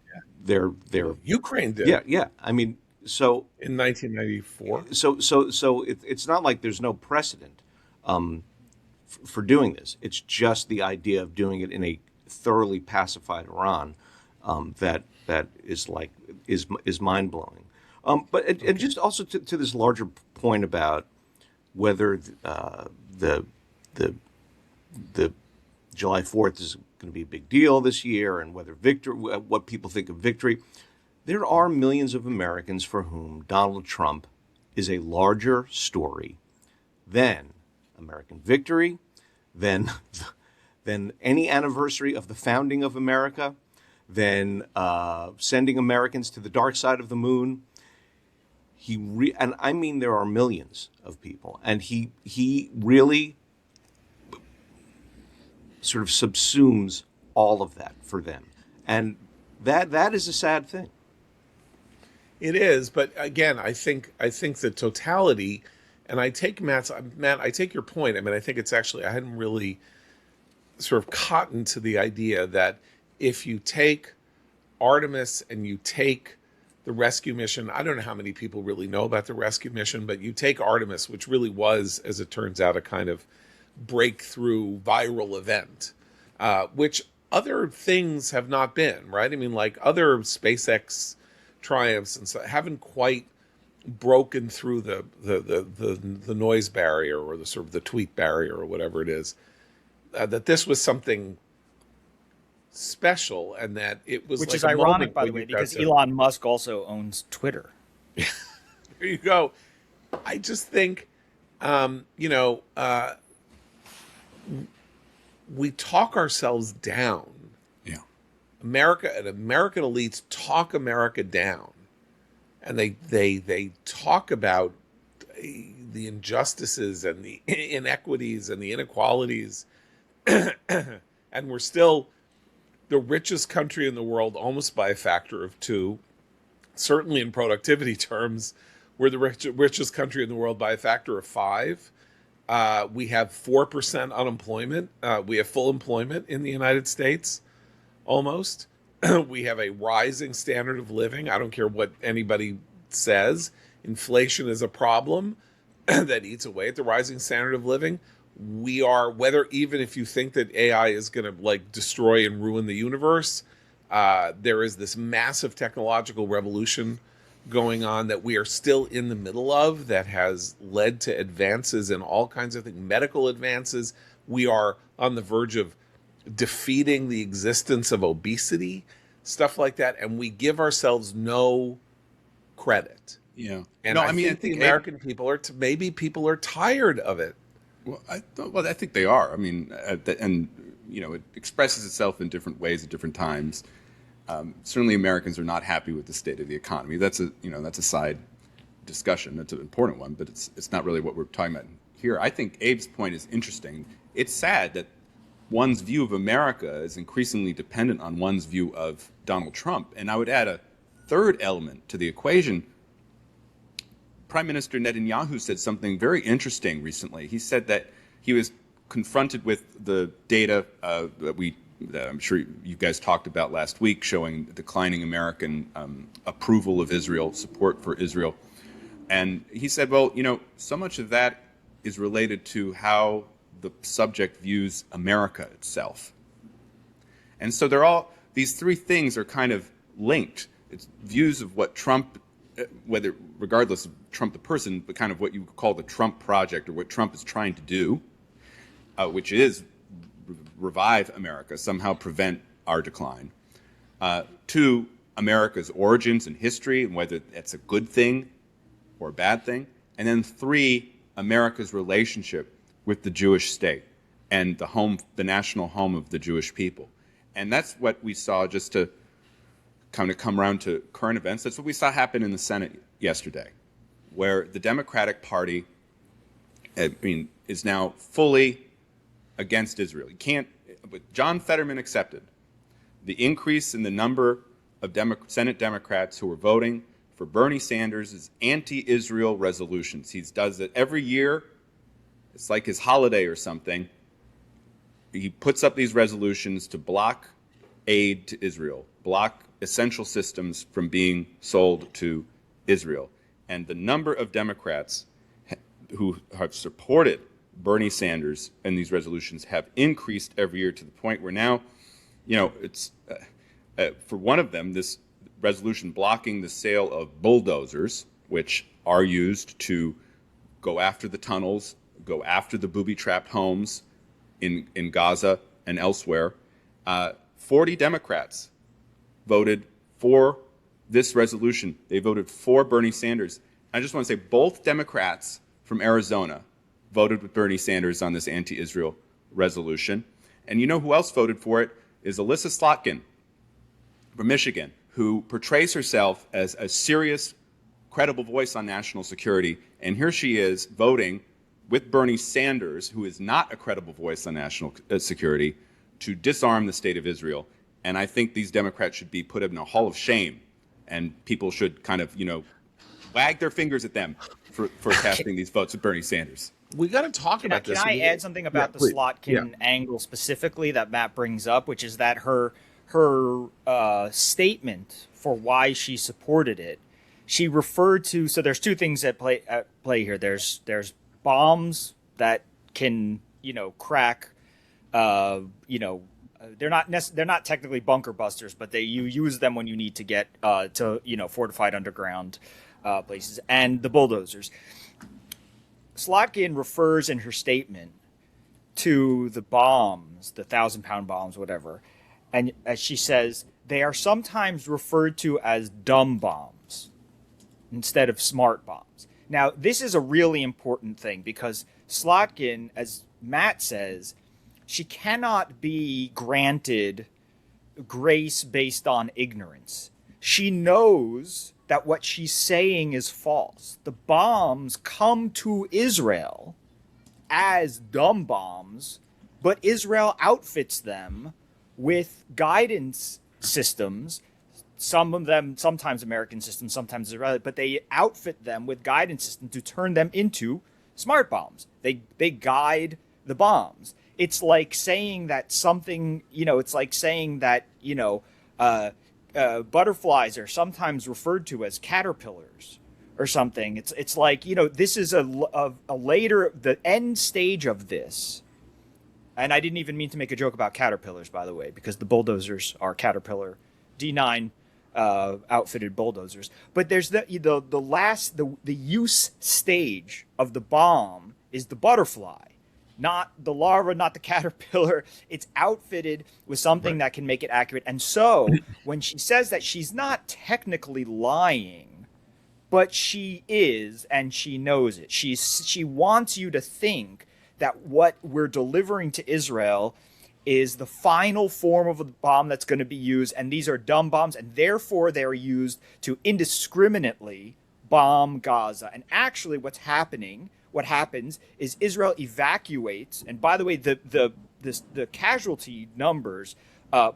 Speaker 1: Ukraine did.
Speaker 5: Yeah. I mean, so
Speaker 1: in 1994.
Speaker 5: So it's not like there's no precedent for doing this. It's just the idea of doing it in a thoroughly pacified Iran that is mind blowing. But and just also to this larger point about whether the July 4th is going to be a big deal this year, and whether what people think of victory. There are millions of Americans for whom Donald Trump is a larger story than American victory, than any anniversary of the founding of America, than sending Americans to the dark side of the moon. And I mean, there are millions of people, and he really sort of subsumes all of that for them, and that is a sad thing.
Speaker 1: It is, but again, I think the totality, and I take Matt, I take your point. I mean, I think it's actually, I hadn't really sort of cottoned to the idea that if you take Artemis and you take the rescue mission, I don't know how many people really know about the rescue mission, but you take Artemis, which really was, as it turns out, a kind of breakthrough viral event, which other things have not been, right? I mean, like other SpaceX triumphs and so haven't quite broken through the noise barrier or the sort of the tweet barrier or whatever it is. That this was something special, and that it was,
Speaker 3: which
Speaker 1: like
Speaker 3: is
Speaker 1: a
Speaker 3: ironic,
Speaker 1: moment
Speaker 3: by the
Speaker 1: when
Speaker 3: way,
Speaker 1: you got
Speaker 3: because
Speaker 1: to-
Speaker 3: Elon Musk also owns Twitter.
Speaker 1: There you go. I just think, we talk ourselves down.
Speaker 2: Yeah.
Speaker 1: America and American elites talk America down, and they talk about the injustices and the inequities and the inequalities, and we're still the richest country in the world, almost by a factor of 2. Certainly in productivity terms, we're the richest country in the world by a factor of 5. We have 4% unemployment. We have full employment in the United States, almost. We have a rising standard of living. I don't care what anybody says. Inflation is a problem that eats away at the rising standard of living. We are, even if you think that AI is going to like destroy and ruin the universe, there is this massive technological revolution going on that we are still in the middle of that has led to advances in all kinds of things, medical advances. We are on the verge of defeating the existence of obesity, stuff like that, and we give ourselves no credit.
Speaker 2: Yeah.
Speaker 1: And
Speaker 2: No,
Speaker 1: I
Speaker 2: I mean, I
Speaker 1: think the
Speaker 2: think
Speaker 1: American people are maybe people are tired of it.
Speaker 2: Well, I think they are. I mean, and it expresses itself in different ways at different times. Certainly, Americans are not happy with the state of the economy. That's a side discussion. That's an important one, but it's not really what we're talking about here. I think Abe's point is interesting. It's sad that one's view of America is increasingly dependent on one's view of Donald Trump. And I would add a third element to the equation. Prime Minister Netanyahu said something very interesting recently. He said that he was confronted with the data that I'm sure you guys talked about last week, showing declining American approval of Israel, support for Israel. And he said, well, so much of that is related to how the subject views America itself. And so these three things are kind of linked. It's views of what Trump, regardless of Trump the person, but kind of what you call the Trump project or what Trump is trying to do, which is revive America, somehow prevent our decline. Two, America's origins and history and whether that's a good thing or a bad thing. And then three, America's relationship with the Jewish state and the national home of the Jewish people. And that's what we saw, just to kind of come around to current events. That's what we saw happen in the Senate yesterday, where the Democratic Party, is now fully against Israel. You can't, with John Fetterman accepted, the increase in the number of Senate Democrats who are voting for Bernie Sanders' anti-Israel resolutions. He does it every year. It's like his holiday or something. He puts up these resolutions to block aid to Israel, block essential systems from being sold to Israel. And the number of Democrats who have supported Bernie Sanders and these resolutions have increased every year to the point where now, it's for one of them, this resolution blocking the sale of bulldozers, which are used to go after the tunnels, go after the booby-trapped homes in Gaza and elsewhere. 40 Democrats voted for this resolution. They voted for Bernie Sanders. I just want to say both Democrats from Arizona voted with Bernie Sanders on this anti-Israel resolution. And you know who else voted for it is Alyssa Slotkin from Michigan, who portrays herself as a serious, credible voice on national security. And here she is voting with Bernie Sanders, who is not a credible voice on national security, to disarm the state of Israel. And I think these Democrats should be put in a hall of shame, and people should kind of, wag their fingers at them for casting these votes with Bernie Sanders.
Speaker 1: We got to talk about this.
Speaker 3: Can I add something about the Slotkin angle specifically that Matt brings up, which is that her statement for why she supported it, she referred to. So there's two things at play here. There's bombs that can crack. They're not technically bunker busters, but you use them when you need to get to fortified underground places, and the bulldozers. Slotkin refers in her statement to the bombs, the 1,000-pound bombs, whatever, and as she says, they are sometimes referred to as dumb bombs instead of smart bombs. Now, this is a really important thing because Slotkin, as Matt says, she cannot be granted grace based on ignorance. She knows that what she's saying is false. The bombs come to Israel as dumb bombs, but Israel outfits them with guidance systems. Some of them, sometimes American systems, sometimes Israeli, but they outfit them with guidance systems to turn them into smart bombs. They guide the bombs. It's like saying that something, it's like saying that, butterflies are sometimes referred to as caterpillars or something. It's like, this is a later, the end stage of this. And I didn't even mean to make a joke about caterpillars, by the way, because the bulldozers are Caterpillar D9 outfitted bulldozers. But there's the use stage of the bomb is the butterfly, not the larva, not the caterpillar. It's outfitted with something that can make it accurate. And so when she says that, she's not technically lying, but she is, and she knows it. She wants you to think that what we're delivering to Israel is the final form of a bomb that's going to be used, and these are dumb bombs, and therefore they're used to indiscriminately bomb Gaza. And actually what happens is Israel evacuates, and by the way, the casualty numbers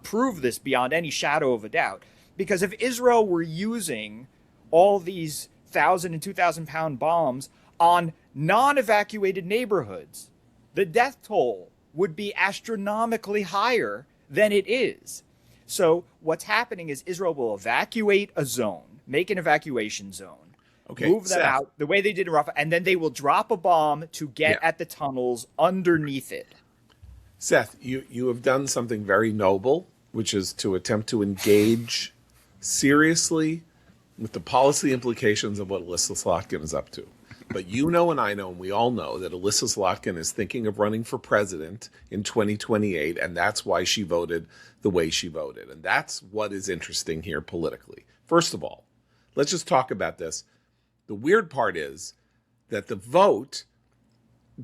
Speaker 3: prove this beyond any shadow of a doubt, because if Israel were using all these 1,000 and 2,000 pound bombs on non-evacuated neighborhoods, the death toll would be astronomically higher than it is. So what's happening is Israel will evacuate a zone, make an evacuation zone, move them out the way they did in Rafah, and then they will drop a bomb to get at the tunnels underneath it.
Speaker 1: Seth, you have done something very noble, which is to attempt to engage seriously with the policy implications of what Alyssa Slotkin is up to. But you know, and I know, and we all know that Alyssa Slotkin is thinking of running for president in 2028, and that's why she voted the way she voted. And that's what is interesting here politically. First of all, let's just talk about this. The weird part is that the vote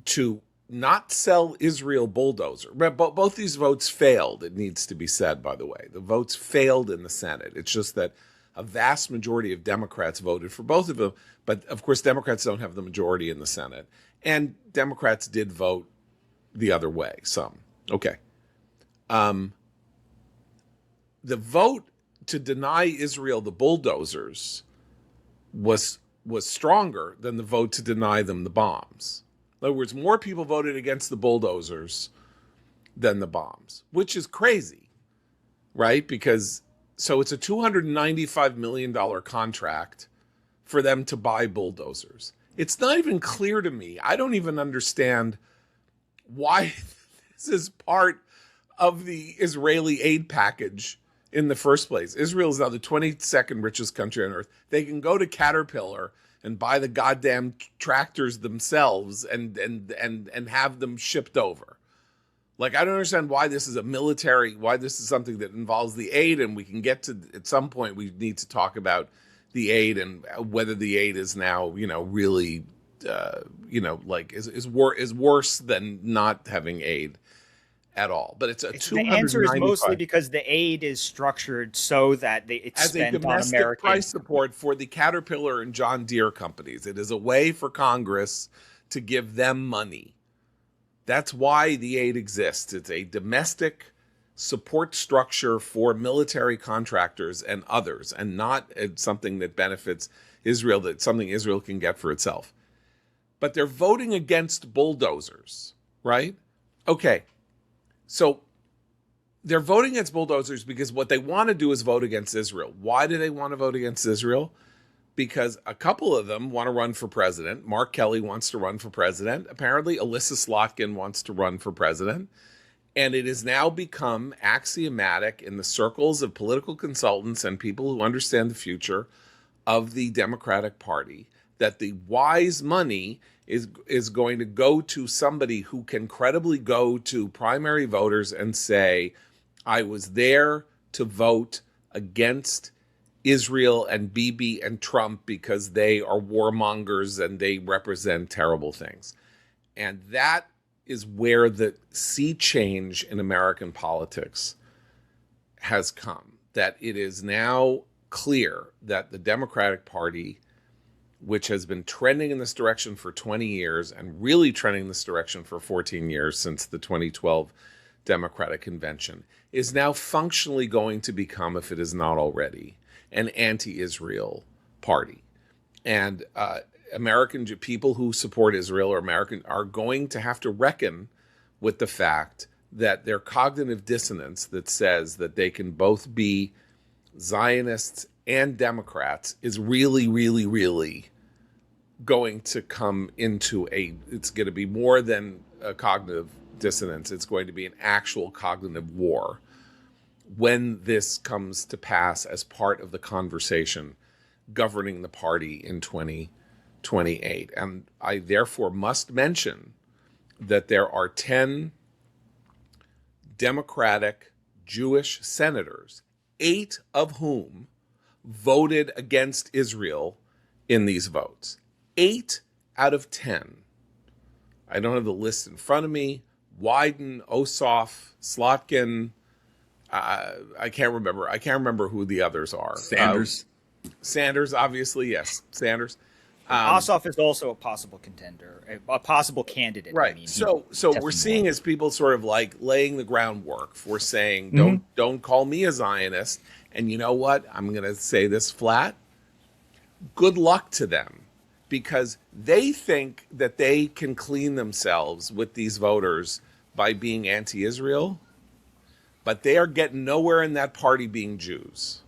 Speaker 1: to not sell Israel bulldozer, both these votes failed, it needs to be said, by the way. The votes failed in the Senate. It's just that a vast majority of Democrats voted for both of them. But of course, Democrats don't have the majority in the Senate. And Democrats did vote the other way, some. Okay. The vote to deny Israel the bulldozers was stronger than the vote to deny them the bombs. In other words, more people voted against the bulldozers than the bombs, which is crazy, right? Because so it's a $295 million contract for them to buy bulldozers. It's not even clear to me. I don't even understand why this is part of the Israeli aid package in the first place. Israel is now the 22nd richest country on earth. They can go to Caterpillar and buy the goddamn tractors themselves and have them shipped over. Like, I don't understand why this is why this is something that involves the aid, and we can get to, at some point, we need to talk about the aid and whether the aid is now, really, is worse than not having aid at all. But it's
Speaker 3: the answer is mostly because the aid is structured so that it's spent on American.
Speaker 1: As a domestic price support for the Caterpillar and John Deere companies. It is a way for Congress to give them money. That's why the aid exists. It's a domestic support structure for military contractors and others, and not something that benefits Israel, that's something Israel can get for itself. But they're voting against bulldozers, right? Okay, so they're voting against bulldozers because what they want to do is vote against Israel. Why do they want to vote against Israel? Because a couple of them want to run for president. Mark Kelly wants to run for president. Apparently, Alyssa Slotkin wants to run for president. And it has now become axiomatic in the circles of political consultants and people who understand the future of the Democratic Party that the wise money is going to go to somebody who can credibly go to primary voters and say, I was there to vote against Israel and Bibi and Trump because they are warmongers and they represent terrible things. And that is where the sea change in American politics has come. That it is now clear that the Democratic Party, which has been trending in this direction for 20 years and really trending in this direction for 14 years since the 2012 Democratic Convention, is now functionally going to become, if it is not already, an anti-Israel party. And American people who support Israel or American are going to have to reckon with the fact that their cognitive dissonance that says that they can both be Zionists and Democrats is really, really, really going to come into it's going to be more than a cognitive dissonance. It's going to be an actual cognitive war when this comes to pass as part of the conversation governing the party in 2028. And I therefore must mention that there are 10 Democratic Jewish senators, 8 of whom voted against Israel in these votes. 8 out of 10. I don't have the list in front of me. Wyden, Ossoff, Slotkin. I can't remember who the others are. Sanders, obviously, yes. Sanders.
Speaker 3: Ossoff is also a possible contender, a possible candidate.
Speaker 1: Right.
Speaker 3: I mean,
Speaker 1: so we're seeing as people sort of like laying the groundwork for saying, don't call me a Zionist. And you know what? I'm going to say this flat. Good luck to them, because they think that they can clean themselves with these voters by being anti-Israel, but they are getting nowhere in that party being Jews.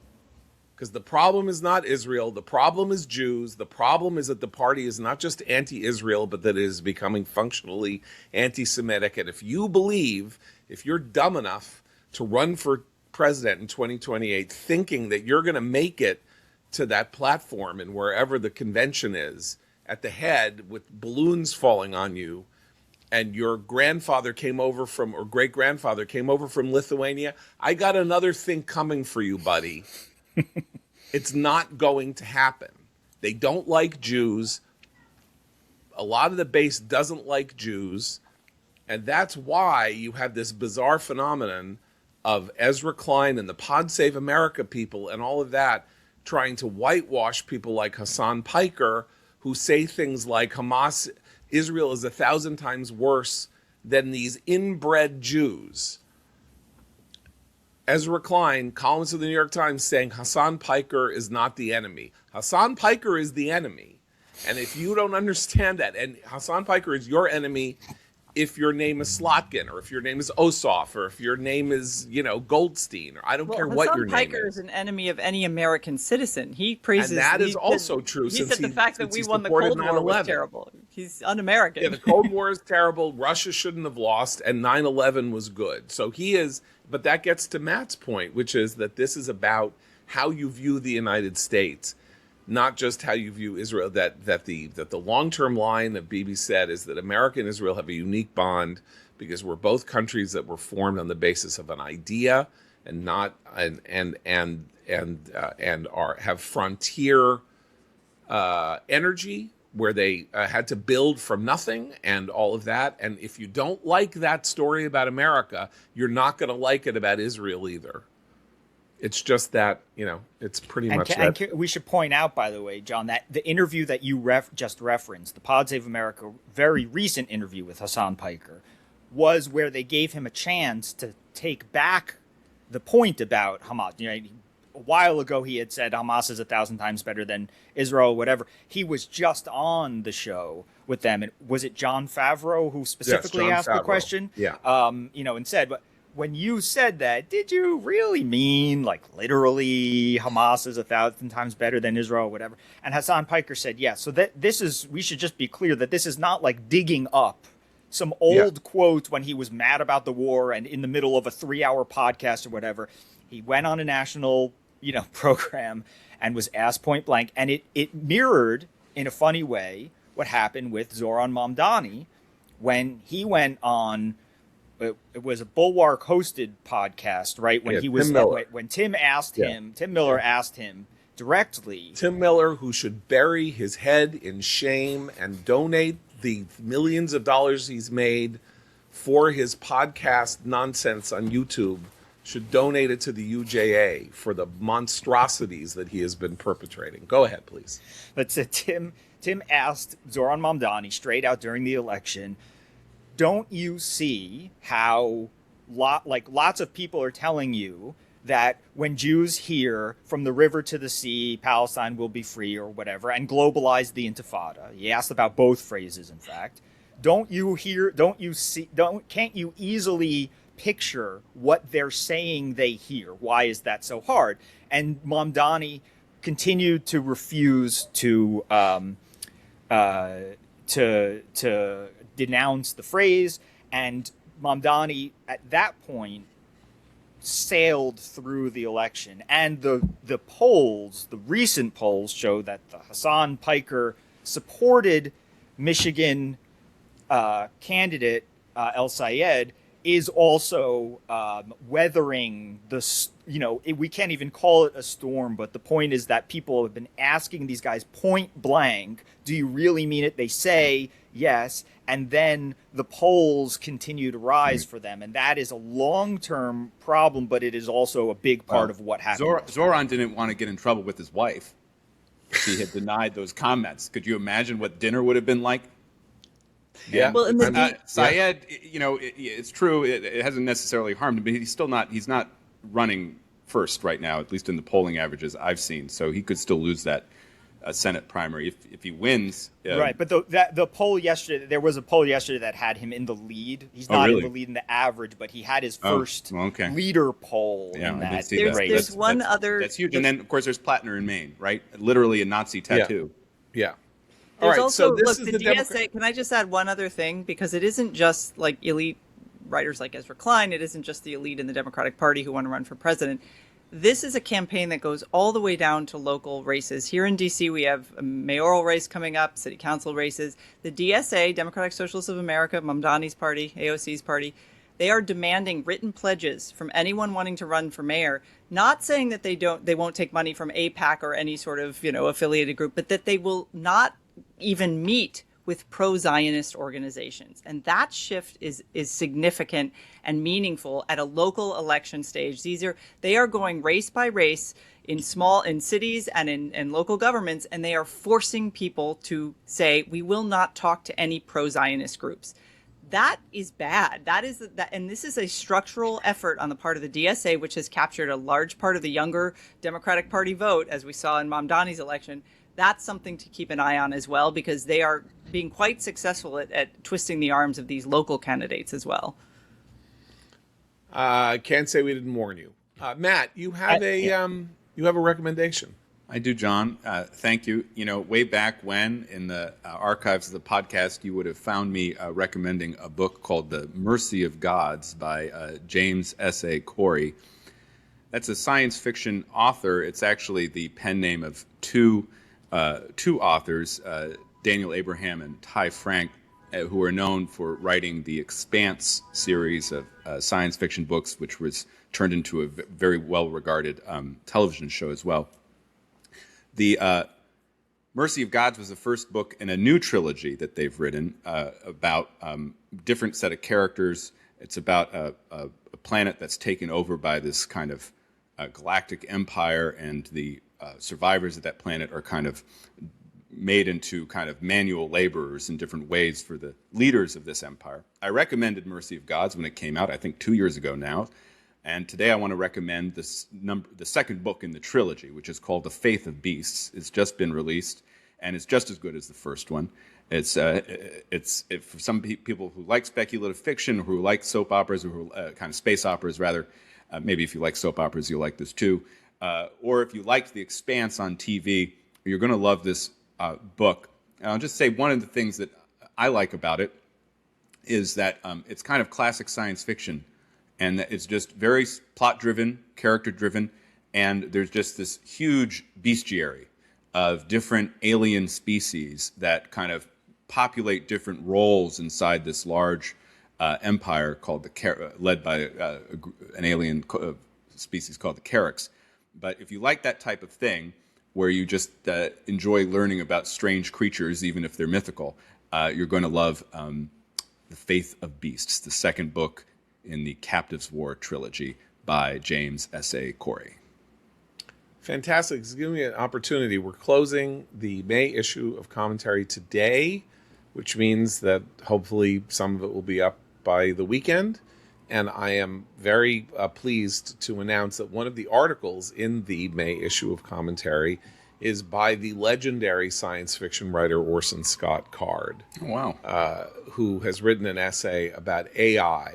Speaker 1: Because the problem is not Israel, the problem is Jews. The problem is that the party is not just anti-Israel, but that it is becoming functionally anti-Semitic. And if you're dumb enough to run for president in 2028 thinking that you're going to make it to that platform and wherever the convention is at the head with balloons falling on you, and your grandfather came over from, or great-grandfather came over from Lithuania, I got another thing coming for you, buddy. It's not going to happen. They don't like Jews. A lot of the base doesn't like Jews. And that's why you have this bizarre phenomenon of Ezra Klein and the Pod Save America people and all of that trying to whitewash people like Hassan Piker, who say things like Israel is 1,000 times worse than these inbred Jews. Ezra Klein, columnist of the New York Times, saying Hassan Piker is not the enemy. Hassan Piker is the enemy. And if you don't understand that, and Hassan Piker is your enemy if your name is Slotkin, or if your name is Ossoff, or if your name is, Goldstein, or I don't care what your name is.
Speaker 4: Hassan Piker is an enemy of any American citizen. He praises...
Speaker 1: And that is also true.
Speaker 4: He said the fact that we won the Cold War was terrible. He's un-American.
Speaker 1: Yeah, the Cold War is terrible. Russia shouldn't have lost, and 9/11 was good. So he is... But that gets to Matt's point, which is that this is about how you view the United States, not just how you view Israel. That the long-term line that Bibi said is that America and Israel have a unique bond because we're both countries that were formed on the basis of an idea and not have frontier energy where they had to build from nothing and all of that. And if you don't like that story about America, you're not going to like it about Israel either. It's just that, it's pretty much that.
Speaker 3: And we should point out, by the way, John, that the interview that you just referenced, the Pod Save America very recent interview with Hassan Piker, was where they gave him a chance to take back the point about Hamas. A while ago he had said Hamas is 1,000 times better than Israel, whatever. He was just on the show with them. And was it John Favreau who specifically asked the question?
Speaker 1: Yeah.
Speaker 3: And said, but when you said that, did you really mean like literally Hamas is 1,000 times better than Israel, whatever? And Hassan Piker said, yes. So we should just be clear that this is not like digging up some old quote when he was mad about the war and in the middle of a 3-hour podcast or whatever. He went on a national program and was asked point blank, and it mirrored in a funny way what happened with Zoran Mamdani when he went on. It was a Bulwark hosted podcast, right? When Tim Miller asked him directly.
Speaker 1: Tim Miller, who should bury his head in shame and donate the millions of dollars he's made for his podcast nonsense on YouTube, should donate it to the UJA for the monstrosities that he has been perpetrating. Go ahead, please.
Speaker 3: But Tim asked Zoran Mamdani straight out during the election, don't you see how lots of people are telling you that when Jews hear from the river to the sea, Palestine will be free or whatever, and globalize the Intifada? He asked about both phrases, in fact. Can't you easily picture what they're saying they hear? Why is that so hard? And Mamdani continued to refuse to denounce the phrase, and Mamdani at that point sailed through the election. And the polls, the recent polls, show that the Hassan Piker supported Michigan candidate El Sayed is also weathering the, we can't even call it a storm, but the point is that people have been asking these guys point blank, do you really mean it? They say yes, and then the polls continue to rise for them, and that is a long-term problem, but it is also a big part of what happened.
Speaker 2: Zoran didn't want to get in trouble with his wife. He had denied those comments. Could you imagine what dinner would have been like?
Speaker 1: Yeah.
Speaker 4: Well, in the
Speaker 2: Syed, it's true. It hasn't necessarily harmed him, but he's not running first right now, at least in the polling averages I've seen. So he could still lose that Senate primary if he wins.
Speaker 3: Right, but the poll yesterday, there was a poll yesterday that had him in the lead. He's not
Speaker 2: really?
Speaker 3: in the lead in the average, but he had his first
Speaker 2: okay.
Speaker 3: leader poll
Speaker 2: Yeah,
Speaker 3: in
Speaker 2: I did
Speaker 3: that
Speaker 2: see that.
Speaker 3: race.
Speaker 4: There's one other.
Speaker 2: That's huge. And then, of course, there's Plattner in Maine, right? Literally a Nazi tattoo.
Speaker 1: Yeah. All
Speaker 4: There's
Speaker 1: right,
Speaker 4: also,
Speaker 1: so this
Speaker 4: look,
Speaker 1: is
Speaker 4: the
Speaker 1: the
Speaker 4: DSA.
Speaker 1: Democrat.
Speaker 4: Can I just add one other thing? Because it isn't just like elite writers like Ezra Klein. It isn't just the elite in the Democratic Party who want to run for president. This is a campaign that goes all the way down to local races. Here in D.C., we have a mayoral race coming up, city council races. The DSA, Democratic Socialists of America, Mamdani's party, AOC's party, they are demanding written pledges from anyone wanting to run for mayor, not saying that they won't take money from AIPAC or any sort of, affiliated group, but that they will not even meet with pro-Zionist organizations. And that shift is significant and meaningful at a local election stage. They are going race by race in cities and in local governments, and they are forcing people to say, we will not talk to any pro-Zionist groups. That is bad. And this is a structural effort on the part of the DSA, which has captured a large part of the younger Democratic Party vote, as we saw in Mamdani's election. That's something to keep an eye on as well, because they are being quite successful at twisting the arms of these local candidates as well.
Speaker 1: Can't say we didn't warn you. Matt, you have a recommendation.
Speaker 2: I do, John. Thank you. Way back when in the archives of the podcast, you would have found me recommending a book called The Mercy of Gods by James S.A. Corey. That's a science fiction author. It's actually the pen name of two authors, Daniel Abraham and Ty Frank, who are known for writing the Expanse series of science fiction books, which was turned into a very well-regarded television show as well. The Mercy of Gods was the first book in a new trilogy that they've written about different set of characters. It's about a planet that's taken over by this kind of galactic empire, and the survivors of that planet are kind of made into kind of manual laborers in different ways for the leaders of this empire. I recommended Mercy of Gods when it came out, I think 2 years ago now. And today I want to recommend the second book in the trilogy, which is called The Faith of Beasts. It's just been released, and it's just as good as the first one. It's for some people who like speculative fiction, who like soap operas, or who kind of space operas rather. Maybe if you like soap operas, you'll like this too. Or if you liked The Expanse on TV, you're going to love this book. And I'll just say one of the things that I like about it is that it's kind of classic science fiction, and that it's just very plot-driven, character-driven, and there's just this huge bestiary of different alien species that kind of populate different roles inside this large empire called led by an alien species called the Carracks. But if you like that type of thing, where you just enjoy learning about strange creatures, even if they're mythical, you're going to love The Faith of Beasts, the second book in the Captives War trilogy by James S.A. Corey.
Speaker 1: Fantastic. It's giving me an opportunity. We're closing the May issue of Commentary today, which means that hopefully some of it will be up by the weekend. And I am very pleased to announce that one of the articles in the May issue of Commentary is by the legendary science fiction writer Orson Scott Card.
Speaker 2: Oh, wow.
Speaker 1: Who has written an essay about AI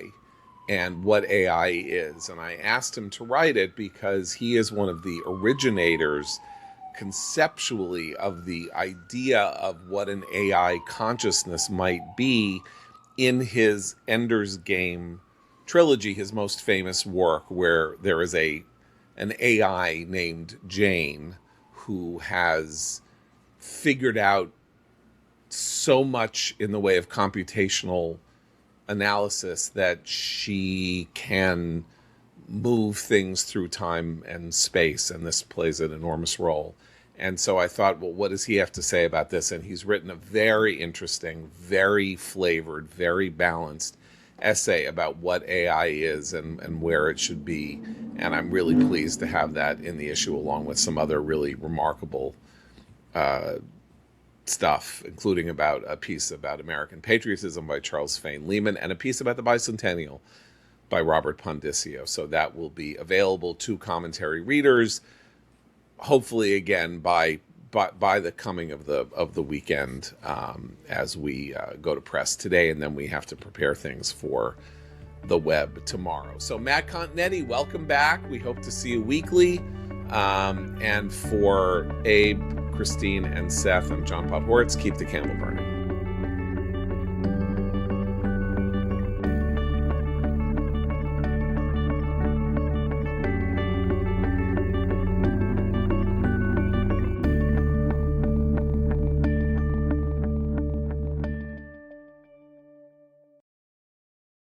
Speaker 1: and what AI is. And I asked him to write it because he is one of the originators conceptually of the idea of what an AI consciousness might be in his Ender's Game trilogy, his most famous work, where there is an AI named Jane who has figured out so much in the way of computational analysis that she can move things through time and space, and this plays an enormous role. And so I thought, well, what does he have to say about this? And he's written a very interesting, very flavored, very balanced essay about what AI is and where it should be. And I'm really pleased to have that in the issue, along with some other really remarkable stuff, including about a piece about American patriotism by Charles Fane Lehman and a piece about the bicentennial by Robert Pondisio. So that will be available to commentary readers, hopefully again by the coming of the weekend, as we go to press today, and then we have to prepare things for the web tomorrow. So Matt Continetti, welcome back. We hope to see you weekly. And for Abe, Christine, and Seth, I'm John Podhoretz. Keep the candle burning.